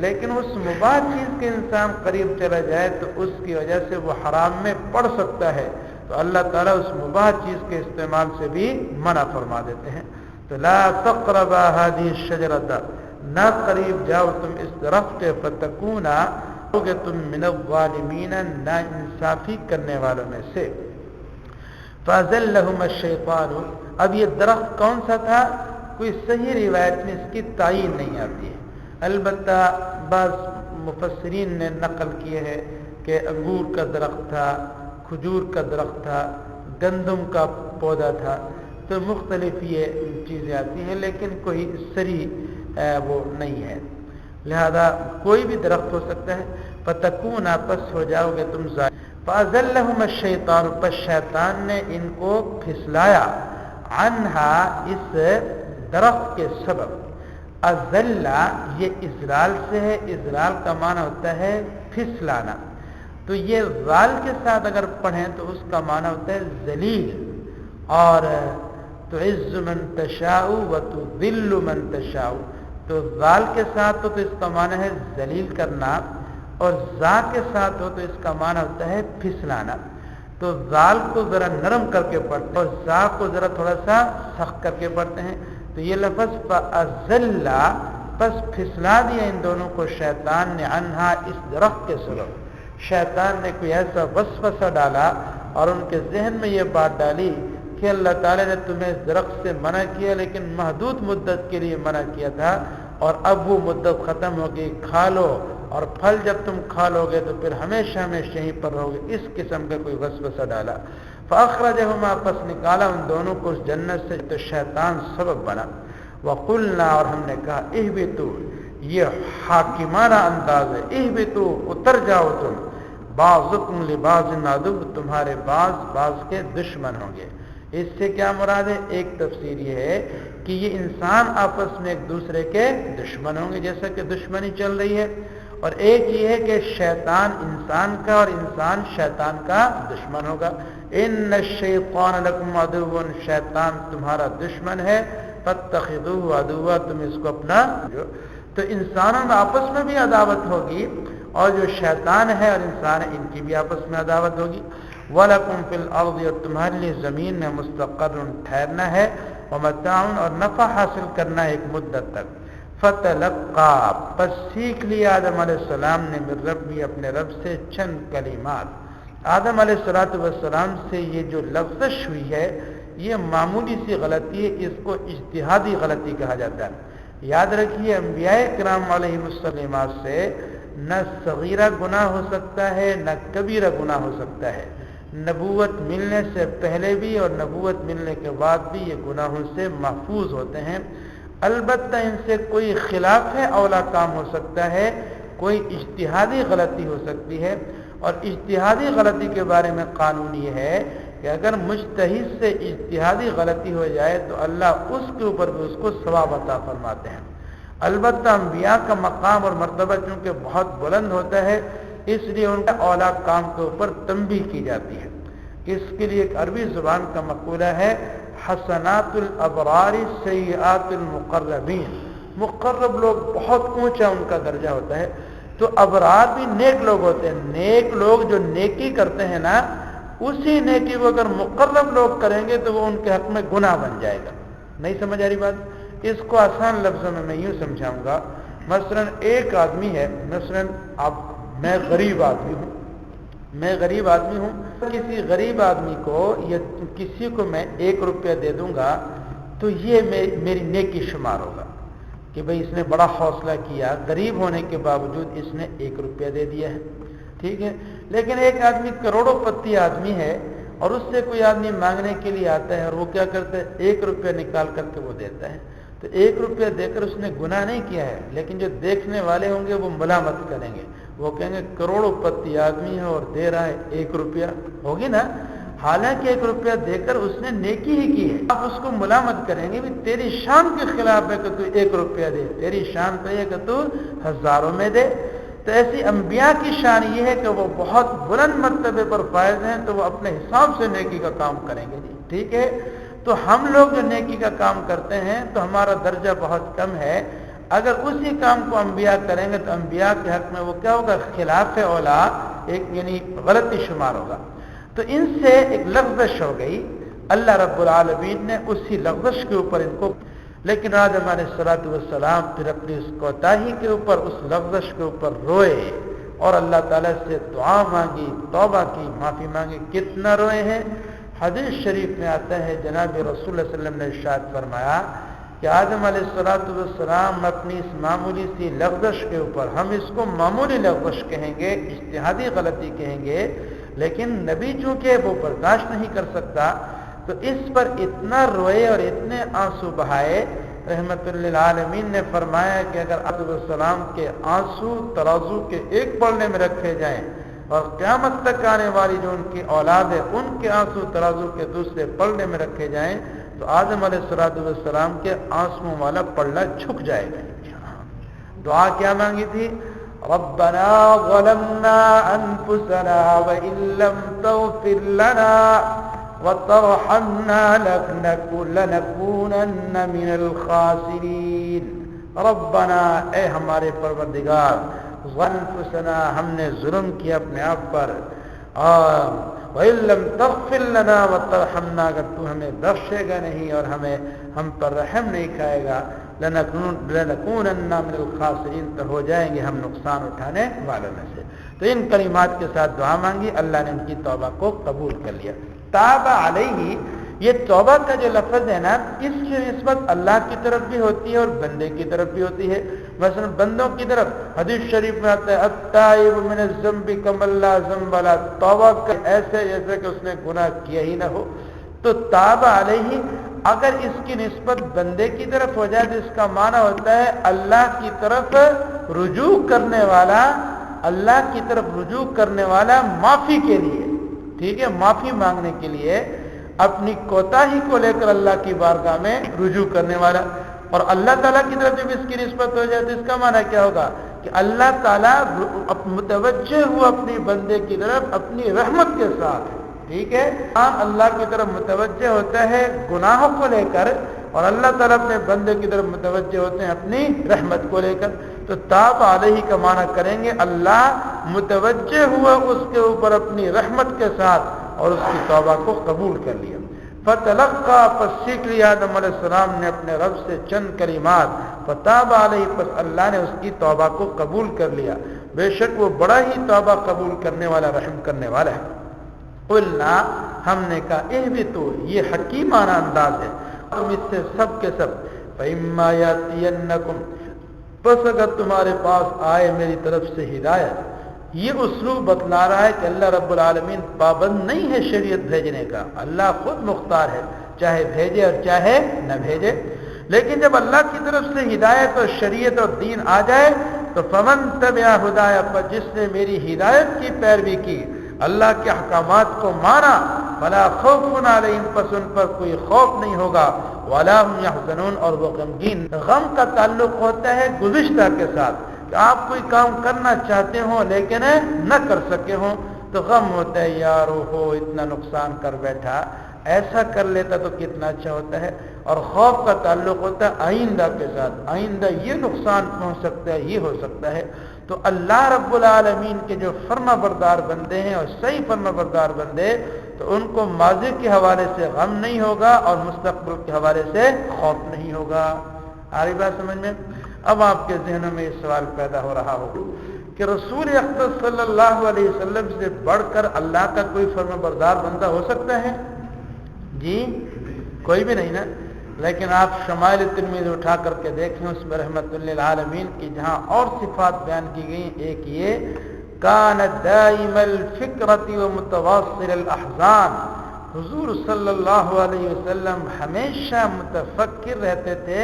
لیکن اس مباح چیز کے انسان قریب چلا جائے تو اس کی وجہ سے وہ حرام میں پڑ سکتا ہے، تو اللہ تعالیٰ اس مباح چیز کے استعمال سے بھی منع فرما دیتے ہیں۔ تو لا تقربا هذه الشجرة، نہ قریب جاؤ تم اس درخت کے فتکونا ہوگے تم من الظالمین نا انصافی کرنے والوں میں سے فازلہم الشیطان اب یہ درخت کون سا تھا کوئی صحیح روایت میں اس کی تعین نہیں آتی ہے البتہ بعض مفسرین نے نقل کیے ہے کہ انگور کا درخت تھا کھجور کا درخت تھا گندم کا پودا تھا تو مختلف یہ چیزیں آتی ہیں لیکن کوئی صریح وہ نہیں ہے لہذا کوئی بھی درخت ہو سکتا ہے فتکون پس ہو جاؤ گے تم ظالم فازلہم الشیطان پس شیطان نے ان کو پھسلایا عنہا اس درخت کے سبب ازلہ یہ ازلال سے ہے ازلال کا معنی ہوتا ہے پھسلانا تو یہ ذال کے ساتھ اگر پڑھیں تو اس کا معنی ہوتا ہے ذلیل اور تعز من تشاء وتذل من تشاء تو ذال کے ساتھ تو اس کا معنی ہے ذلیل کرنا اور ذا کے ساتھ ہو تو اس کا معنی ہوتا ہے پھسلانا تو ذال کو ذرا نرم کر کے پڑھتے ہیں اور ذا کو ذرا تھوڑا سا سخت کر کے پڑھتے ہیں تو یہ لفظ فأزل پس پھسلا دیا ان دونوں کو شیطان نے عنہا اس درخت کے سبب شیطان نے کوئی ایسا وسوسہ ڈالا اور ان کے ذہن میں یہ بات ڈالی کہ اللہ تعالیٰ نے تمہیں اس درخت سے منع کیا لیکن محدود مدت کے لیے منع کیا تھا اور اب وہ مدت ختم ہو گئی کھا لو اور پھل جب تم کھا لو گے تو پھر ہمیشہ ہمیشہ یہیں پر رہو گے اس قسم کا کوئی وسوسہ ڈالا فاخرجہما پس نکالا ان دونوں کو اس جنت سے تو شیطان سبب بنا وقلنا اور ہم نے کہا اہبطوا یہ حاکمانہ انداز ہے اہبطوا اتر جاؤ تم بعضکم لبعض عدو تمہارے بعض کے دشمن ہوں گے اس سے کیا مراد ہے ایک تفسیر یہ ہے کہ یہ انسان آپس میں ایک دوسرے کے دشمن ہوں گے جیسا کہ دشمنی چل رہی ہے اور ایک یہ ہے کہ شیطان انسان کا اور انسان شیطان کا دشمن ہوگا ان الشیطان لکم عدو شیطان تمہارا دشمن ہے فاتخذوه عدوا تم اس کو اپنا تو انسانوں میں آپس میں بھی عداوت ہوگی اور جو شیطان ہے اور انسان ہے ان کی بھی آپس میں عداوت ہوگی وَلَكُمْ فِي الْأَرْضِ اور تمہارے لیے زمین میں مستقر ٹھہرنا ہے وَمَتَاعٌ اور نفع حاصل کرنا ہے ایک مدت تک فَتَلَقَّى پس سیکھ لیا آدم علیہ السلام نے من ربی اپنے رب سے چند کلمات آدم علیہ السلام سے یہ جو لفظش ہوئی ہے یہ معمولی سی غلطی ہے اس کو اجتہادی غلطی کہا جاتا ہے یاد رکھیے انبیاء کرام علیہ السلام سے نہ صغیرہ گناہ ہو سکتا ہے نہ کبیرہ گناہ ہو سکتا ہے نبوت ملنے سے پہلے بھی اور نبوت ملنے کے بعد بھی یہ گناہوں سے محفوظ ہوتے ہیں البتہ ان سے کوئی خلاف اولا کام ہو سکتا ہے کوئی اجتہادی غلطی ہو سکتی ہے اور اجتہادی غلطی کے بارے میں قانون یہ ہے کہ اگر مجتہد سے اجتہادی غلطی ہو جائے تو اللہ اس کے اوپر بھی اس کو ثواب عطا فرماتے ہیں البتہ انبیاء کا مقام اور مرتبہ چونکہ بہت بلند ہوتا ہے اس لیے ان کا اولا کام کے اوپر تنبیہ کی جاتی ہے اس کے لیے ایک عربی زبان کا مقولہ ہے حسنات الابرار سیئات المقربین مقرب لوگ بہت اونچا ان کا درجہ ہوتا ہے تو ابرار بھی نیک لوگ ہوتے ہیں نیک لوگ جو نیکی کرتے ہیں نا اسی نیکی کو اگر مقرب لوگ کریں گے تو وہ ان کے حق میں گناہ بن جائے گا نہیں سمجھ آ رہی بات اس کو آسان لفظوں میں یوں سمجھاؤں گا مثلا ایک آدمی ہے مثلا میں غریب آدمی ہوں کسی غریب آدمی کو یا کسی کو میں 1 روپیہ دے دوں گا تو یہ میری نیکی شمار ہوگا کہ بھئی اس نے بڑا حوصلہ کیا غریب ہونے کے باوجود اس نے 1 روپیہ دے دیا ہے ٹھیک ہے لیکن ایک آدمی کروڑوں پتی آدمی ہے اور اس سے کوئی آدمی مانگنے کے لیے آتا ہے اور وہ کیا کرتا ہے 1 روپیہ نکال کر کے وہ دیتا ہے تو 1 روپیہ دے کر اس نے گناہ نہیں کیا ہے لیکن جو دیکھنے والے ہوں گے وہ ملامت کریں گے وہ کہیں گے کروڑوں پتی آدمی ہے اور دے رہا ہے 1 روپیہ ہوگی نا حالانکہ 1 روپیہ دے کر اس نے نیکی ہی کی ہے آپ اس کو ملامت کریں گے بھی تیری شان کے خلاف ہے کہ تو 1 روپیہ دے تیری شان تو یہ کہ تو ہزاروں میں دے تو ایسی انبیاء کی شان یہ ہے کہ وہ بہت بلند مرتبے پر فائز ہیں تو وہ اپنے حساب سے نیکی کا کام کریں گے جی ٹھیک ہے تو ہم لوگ جو نیکی کا کام کرتے ہیں تو ہمارا درجہ بہت کم ہے اگر اسی کام کو انبیاء کریں گے تو انبیاء کے حق میں وہ کیا ہوگا خلاف اولا ایک یعنی غلطی شمار ہوگا تو ان سے ایک لغزش ہو گئی اللہ رب العالمین نے اسی لغزش کے اوپر ان کو لیکن آدم علیہ السلام پھر اپنی اس کوتاہی کے اوپر، اس لغزش کے اوپر روئے اور اللہ تعالیٰ سے دعا مانگی، توبہ کی، معافی مانگی۔ کتنا روئے ہیں؟ حدیث شریف میں آتا ہے جناب رسول اللہ صلی اللہ علیہ وسلم نے ارشاد فرمایا کہ آدم علیہ السلام اپنی اس معمولی سی لغزش کے اوپر، ہم اس کو معمولی لغزش کہیں گے، اجتہادی غلطی کہیں گے، لیکن نبی چونکہ وہ برداشت نہیں کر سکتا تو اس پر اتنا روئے اور اتنے آنسو بہائے۔ رحمت للعالمین نے فرمایا کہ اگر آدم علیہ السلام کے آنسو ترازو کے ایک پلڑے میں رکھے جائیں اور قیامت تک آنے والی جو ان کی اولاد ہے ان کے آنسو ترازو کے دوسرے پلڑے میں رکھے جائیں تو آدم علیہ السلام کے آنسوؤں والا پلڑا جھک جائے گا۔ دعا کیا مانگی تھی؟ ربنا ظلمنا انفسنا وان لم تغفر لنا وترحمنا لنكونن من الخاسرین۔ ربنا، اے ہمارے پروردگار، انفسنا، ہم نے ظلم کیا اپنے آپ پر، وَإِن لَّمْ تَغْفِرْ لَنَا وَتَرْحَمْنَا، اگر تو ہمیں بخشے گا نہیں اور ہم پر رحم نہیں کھائے گا، لَنَكُونَنَّ مِنَ الْخَاسِرِينَ، تو ہو جائیں گے ہم نقصان اٹھانے والوں میں سے۔ تو ان کلمات کے ساتھ دعا مانگی، اللہ نے ان کی توبہ کو قبول کر لیا۔ تاب علیہ، یہ توبہ کا جو لفظ ہے نا، اس کی نسبت اللہ کی طرف بھی ہوتی ہے اور بندے کی طرف بھی ہوتی ہے۔ مثلا بندوں کی طرف حدیث شریف میں آتا ہے التائب من الذنب کمن لا ذنب له، توبہ ایسے جیسے کہ اس نے گناہ کیا ہی نہ ہو۔ تو تاب علیہ اگر اس کی نسبت بندے کی طرف ہو جائے تو اس کا معنی ہوتا ہے اللہ کی طرف رجوع کرنے والا، اللہ کی طرف رجوع کرنے والا معافی کے لیے، ٹھیک ہے، معافی مانگنے کے لیے، اپنی کوتاہی کو لے کر اللہ کی بارگاہ میں رجوع کرنے والا۔ اور اللہ تعالیٰ کی طرف جب اس کی نسبت ہو جائے تو اس کا معنی کیا ہوگا کہ اللہ تعالیٰ متوجہ ہوا اپنی بندے کی طرف اپنی رحمت کے ساتھ، ٹھیک ہے، اللہ کی طرف متوجہ ہوتا ہے گناہوں کو لے کر اور اللہ تعالیٰ اپنے بندے کی طرف متوجہ ہوتے ہیں اپنی رحمت کو لے کر۔ تو تاب علیہ کا معنی کریں گے اللہ متوجہ ہوا اس کے اوپر اپنی رحمت کے ساتھ اور اس کی توبہ کو قبول کر لیا۔ فتلقى، پس سیکھ لیا آدم علیہ السلام نے اپنے رب سے چند کلمات، فتاب علیہ، پس اللہ نے اس کی توبہ کو قبول کر لیا، بے شک وہ بڑا ہی توبہ قبول کرنے والا، رحم کرنے والا ہے۔ قلنا، ہم نے کہا اہبطوا، یہ حکیمانہ انداز ہے، تم اس سے سب کے سب، فإما يأتينكم، پس اگر تمہارے پاس آئے میری طرف سے ہدایت، یہ اسلوب بتلا رہا ہے کہ اللہ رب العالمین پابند نہیں ہے شریعت بھیجنے کا، اللہ خود مختار ہے، چاہے بھیجے اور چاہے نہ بھیجے، لیکن جب اللہ کی طرف سے ہدایت اور شریعت اور دین آ جائے تو فمن تبع ہدایہ، پر جس نے میری ہدایت کی پیروی کی، اللہ کے احکامات کو مانا، فلا خوف علیہم، پس ان پر کوئی خوف نہیں ہوگا، ولا هم يحزنون، اور وہ غمگین۔ غم کا تعلق ہوتا ہے گزشتہ کے ساتھ، کہ آپ کوئی کام کرنا چاہتے ہوں لیکن نہ کر سکے ہوں تو غم ہوتا ہے، یارو ہو اتنا نقصان کر بیٹھا، ایسا کر لیتا تو کتنا اچھا ہوتا ہے۔ اور خوف کا تعلق ہوتا ہے آئندہ کے ساتھ، آئندہ یہ نقصان پہنچ سکتا ہے، یہ ہو سکتا ہے۔ تو اللہ رب العالمین کے جو فرما بردار بندے ہیں اور صحیح فرما بردار بندے، تو ان کو ماضی کے حوالے سے غم نہیں ہوگا اور مستقبل کے حوالے سے خوف نہیں ہوگا۔ آ رہی بات سمجھ میں؟ اب آپ کے ذہنوں میں یہ سوال پیدا ہو رہا ہو کہ رسول اکرم صلی اللہ علیہ وسلم سے بڑھ کر اللہ کا کوئی فرما بردار بندہ ہو سکتا ہے؟ جی کوئی بھی نہیں نا۔ لیکن آپ شمائل ترمذی اٹھا کر کے دیکھیں، اس میں رحمت للعالمین کی جہاں اور صفات بیان کی گئی، ایک یہ کان دائم الفکرۃ ومتواصل الاحزان، حضور صلی اللہ علیہ وسلم ہمیشہ متفکر رہتے تھے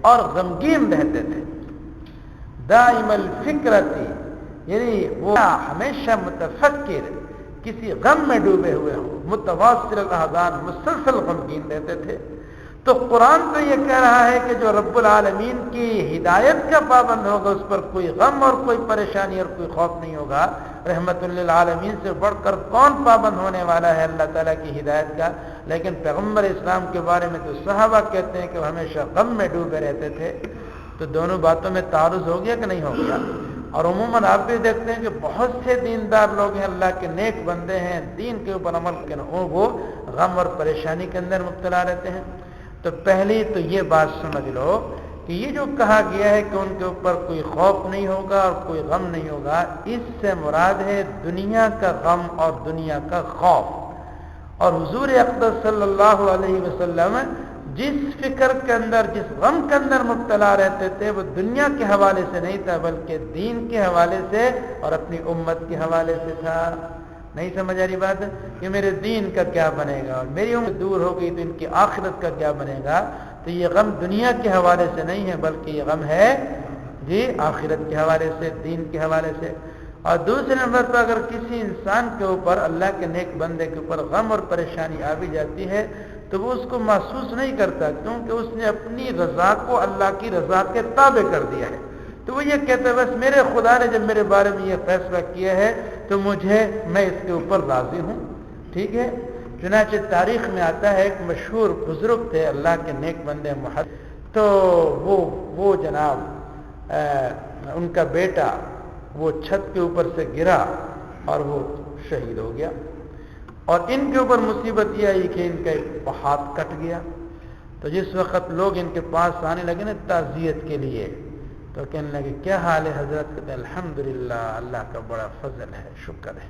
اور غمگین رہتے تھے۔ دائم الفکرۃ یعنی وہ ہمیشہ متفکر، کسی غم میں ڈوبے ہوئے ہوں، متواصل الاحزان، مسلسل غمگین رہتے تھے۔ تو قرآن تو یہ کہہ رہا ہے کہ جو رب العالمین کی ہدایت کا پابند ہوگا اس پر کوئی غم اور کوئی پریشانی اور کوئی خوف نہیں ہوگا۔ رحمت للعالمین سے بڑھ کر کون پابند ہونے والا ہے اللہ تعالیٰ کی ہدایت کا؟ لیکن پیغمبر اسلام کے بارے میں تو صحابہ کہتے ہیں کہ وہ ہمیشہ غم میں ڈوبے رہتے تھے۔ تو دونوں باتوں میں تعارض ہو گیا کہ نہیں ہو گیا؟ اور عموماً آپ بھی دیکھتے ہیں کہ بہت سے دیندار لوگ ہیں، اللہ کے نیک بندے ہیں، دین کے اوپر عمل کرنے، وہ غم اور پریشانی کے اندر مبتلا رہتے ہیں۔ تو تو پہلی تو یہ بات سمجھ لو کہ یہ جو کہا گیا ہے کہ ان کے اوپر کوئی خوف نہیں ہوگا اور کوئی غم نہیں ہوگا، اس سے مراد ہے دنیا کا غم اور دنیا کا خوف۔ اور حضور اقدس صلی اللہ علیہ وسلم جس فکر کے اندر، جس غم کے اندر مبتلا رہتے تھے، وہ دنیا کے حوالے سے نہیں تھا بلکہ دین کے حوالے سے اور اپنی امت کے حوالے سے تھا۔ نہیں سمجھ آ رہی بات کہ میرے دین کا کیا بنے گا، اور میری امت دور ہو گئی تو ان کی آخرت کا کیا بنے گا؟ تو یہ غم دنیا کے حوالے سے نہیں ہے بلکہ یہ غم ہے جی آخرت کے حوالے سے، دین کے حوالے سے۔ اور دوسرے نمبر پر اگر کسی انسان کے اوپر، اللہ کے نیک بندے کے اوپر غم اور پریشانی آ بھی جاتی ہے تو وہ اس کو محسوس نہیں کرتا، کیونکہ اس نے اپنی رضا کو اللہ کی رضا کے تابع کر دیا ہے۔ تو وہ یہ کہتا ہے بس میرے خدا نے جب میرے بارے میں یہ فیصلہ کیا ہے تو میں اس کے اوپر راضی ہوں، ٹھیک ہے۔ چنانچہ تاریخ میں آتا ہے ایک مشہور بزرگ تھے اللہ کے نیک بندے محدث، تو وہ جناب ان کا بیٹا وہ چھت کے اوپر سے گرا اور وہ شہید ہو گیا، اور ان کے اوپر مصیبت یہ آئی کہ ان کا ایک ہاتھ کٹ گیا۔ تو جس وقت لوگ ان کے پاس آنے لگے نا تعزیت کے لیے، تو کہنے لگے کیا حال ہے حضرت؟ کہتے ہیں الحمدللہ، اللہ کا بڑا فضل ہے، شکر ہے۔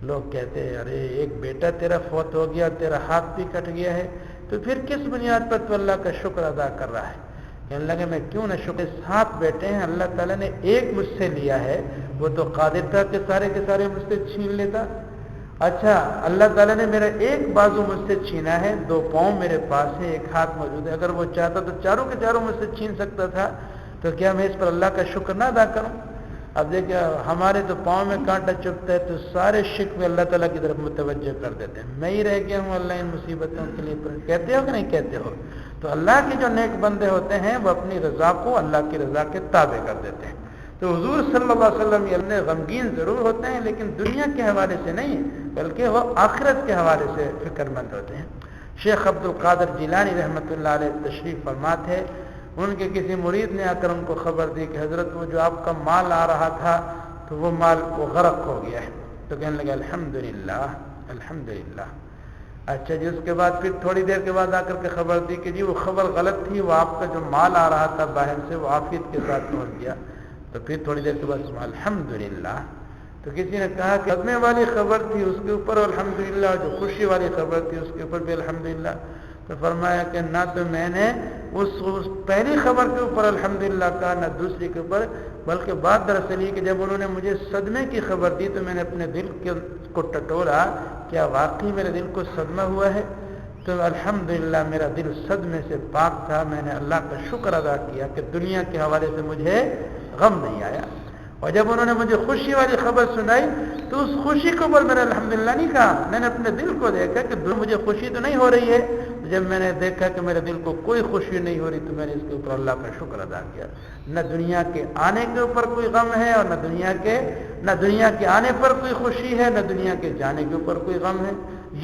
لوگ کہتے ہیں ارے ایک بیٹا تیرا فوت ہو گیا، تیرا ہاتھ بھی کٹ گیا ہے، تو پھر کس بنیاد پر تو اللہ کا شکر ادا کر رہا ہے؟ کہنے لگے میں کیوں نہ شکر، 7 بیٹے ہیں، اللہ تعالیٰ نے ایک مجھ سے لیا ہے، وہ تو قادر تھا کہ سارے کے سارے مجھ سے چھین لیتا۔ اچھا اللہ تعالیٰ نے میرا ایک بازو مجھ سے چھینا ہے، 2 پاؤں میرے پاس ہے، ایک ہاتھ موجود ہے، اگر وہ چاہتا تو چاروں کے چاروں مجھ سے چھین سکتا تھا، تو کیا میں اس پر اللہ کا شکر نہ ادا کروں؟ اب دیکھیں ہمارے تو پاؤں میں کانٹا چبھتا ہے تو سارے شکوے اللہ تعالیٰ کی طرف متوجہ کر دیتے ہیں، میں ہی رہ گیا ہوں اللہ ان مصیبتوں کے لیے، کہتے ہو کہ نہیں کہتے ہو؟ تو اللہ کے جو نیک بندے ہوتے ہیں وہ اپنی رضا کو اللہ کی رضا کے تابع کر دیتے ہیں۔ تو حضور صلی اللہ علیہ وسلم یہ غمگین ضرور ہوتے ہیں لیکن دنیا کے حوالے سے نہیں بلکہ وہ آخرت کے حوالے سے فکر مند ہوتے ہیں۔ شیخ عبد القادر جیلانی رحمۃ اللہ علیہ تشریف فرما تھے، ان کے کسی مرید نے آ کر ان کو خبر دی کہ حضرت وہ جو آپ کا مال آ رہا تھا تو وہ مال وہ غرق ہو گیا ہے، تو کہنے لگا الحمدللہ الحمدللہ۔ اچھا جی، اس کے بعد پھر تھوڑی دیر کے بعد آ کر کے خبر دی کہ جی وہ خبر غلط تھی، وہ آپ کا جو مال آ رہا تھا باہر سے وہ عافیت کے ساتھ پہنچ گیا، تو پھر تھوڑی دیر کے بعد الحمدللہ۔ تو کسی نے کہا کہ صدمے والی خبر تھی اس کے اوپر الحمدللہ، جو خوشی والی خبر تھی اس کے اوپر بھی الحمدللہ۔ تو فرمایا کہ نہ تو میں نے اس پہلی خبر کے اوپر الحمدللہ کہا نہ دوسری کے اوپر، بلکہ بات دراصل یہ کہ جب انہوں نے مجھے صدمے کی خبر دی تو میں نے اپنے دل کو ٹٹولا، کیا واقعی میرے دل کو صدمہ ہوا ہے؟ تو الحمدللہ میرا دل صدمے سے پاک تھا، میں نے اللہ کا شکر ادا کیا کہ دنیا کے حوالے سے مجھے غم نہیں آیا۔ اور جب انہوں نے مجھے خوشی والی خبر سنائی تو اس خوشی کے اوپر میں نے الحمدللہ نہیں کہا، میں نے اپنے دل کو دیکھا کہ مجھے خوشی تو نہیں ہو رہی ہے، جب میں نے دیکھا کہ میرے دل کو کوئی خوشی نہیں ہو رہی تو میں نے اس کے اوپر اللہ کا شکر ادا کیا۔ نہ دنیا کے آنے کے اوپر کوئی غم ہے اور نہ دنیا کے آنے پر کوئی خوشی ہے، نہ دنیا کے جانے کے اوپر کوئی غم ہے۔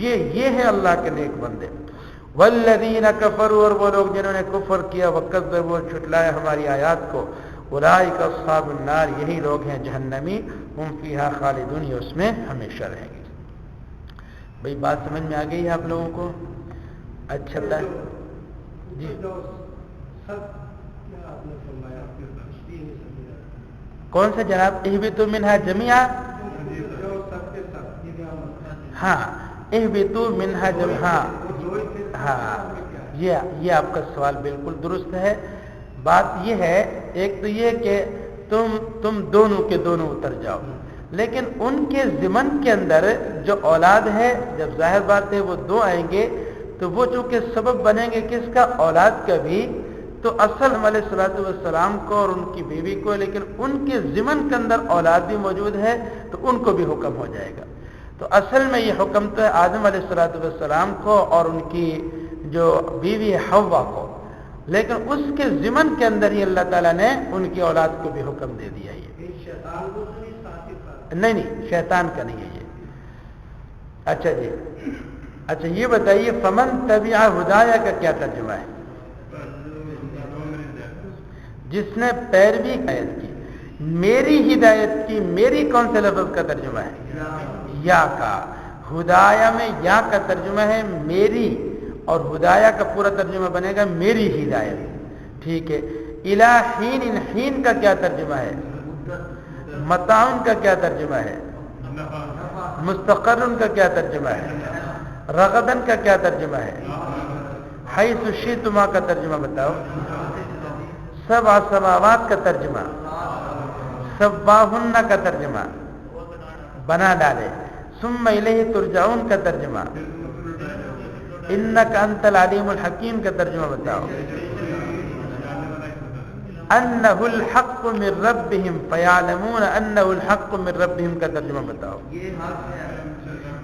یہ ہے اللہ کے نیک بندے۔ والذین کفروا، اور وہ لوگ جنہوں نے کفر کیا، وکذبوا، جھٹلایا ہماری آیات کو، اولئک اصحاب النار، یہی لوگ ہیں جہنمی، ہم فیہا خالدون، یہ اس میں ہمیشہ رہیں گے۔ بھئی بات سمجھ میں آ گئی ہے آپ لوگوں کو؟ اچھا جی کون سا جناب؟ اہبطوا منہا جمیعا، ہاں اہبطوا منہا جمیعا، ہاں یہ آپ کا سوال بالکل درست ہے۔ بات یہ ہے، ایک تو یہ کہ تم دونوں کے دونوں اتر جاؤ، لیکن ان کے ضمن کے اندر جو اولاد ہے، جب ظاہر بات ہے وہ 2 آئیں گے تو وہ چونکہ سبب بنیں گے کس کا؟ اولاد کا بھی، تو اصل علیہ الصلوۃ والسلام کو اور ان کی بیوی کو، لیکن ان کے ضمن کے اندر اولاد بھی موجود ہے تو ان کو بھی حکم ہو جائے گا۔ تو اصل میں یہ حکم تو ہے آدم علیہ الصلوۃ والسلام کو اور ان کی جو بیوی حوا کو، لیکن اس کے ضمن کے اندر ہی اللہ تعالیٰ نے ان کی اولاد کو بھی حکم دے دیا۔ یہ نہیں شیطان کا نہیں ہے یہ۔ اچھا جی، اچھا یہ بتائیے فمن تبع ہدایا کا کیا ترجمہ ہے؟ جس نے پیروی ہدایت کی، میری ہدایت کی، میری کون سے لفظ کا ترجمہ ہے؟ یا کا۔ ہدایا میں یا کا ترجمہ ہے میری، اور ہدایہ کا پورا ترجمہ بنے گا میری ہدایت. ٹھیک ہے. الی حین، حین کا کیا ترجمہ ہے؟ متاعن کا کیا ترجمہ ہے؟ مستقرن کا کیا ترجمہ ہے؟ رغدن کا کیا ترجمہ ہے؟ حیث شئتما کا ترجمہ بتاؤ. سبع سماوات کا ترجمہ، سباہن کا ترجمہ بنا ڈالے. ثم الیہ ترجعون کا ترجمہ، انک انت العلیم الحکیم کا ترجمہ بتاؤ. انہ الحق من ربہم فیعلمون انہ الحق من ربہم کا ترجمہ بتاؤ.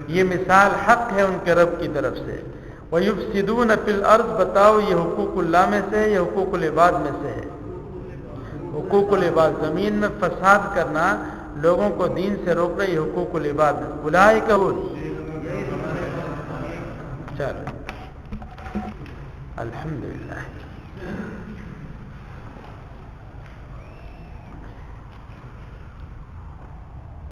یہ مثال حق ہے ان کے رب کی طرف سے. وَيُفْسِدُونَ فِي الْأَرْضِ بتاؤ یہ حقوق اللہ میں سے ہے، یہ حقوق العباد میں سے ہے. حقوق العباد زمین میں فساد کرنا، لوگوں کو دین سے روکنا، یہ حقوق العباد ہے. اولئک هم. چلو الحمدللہ.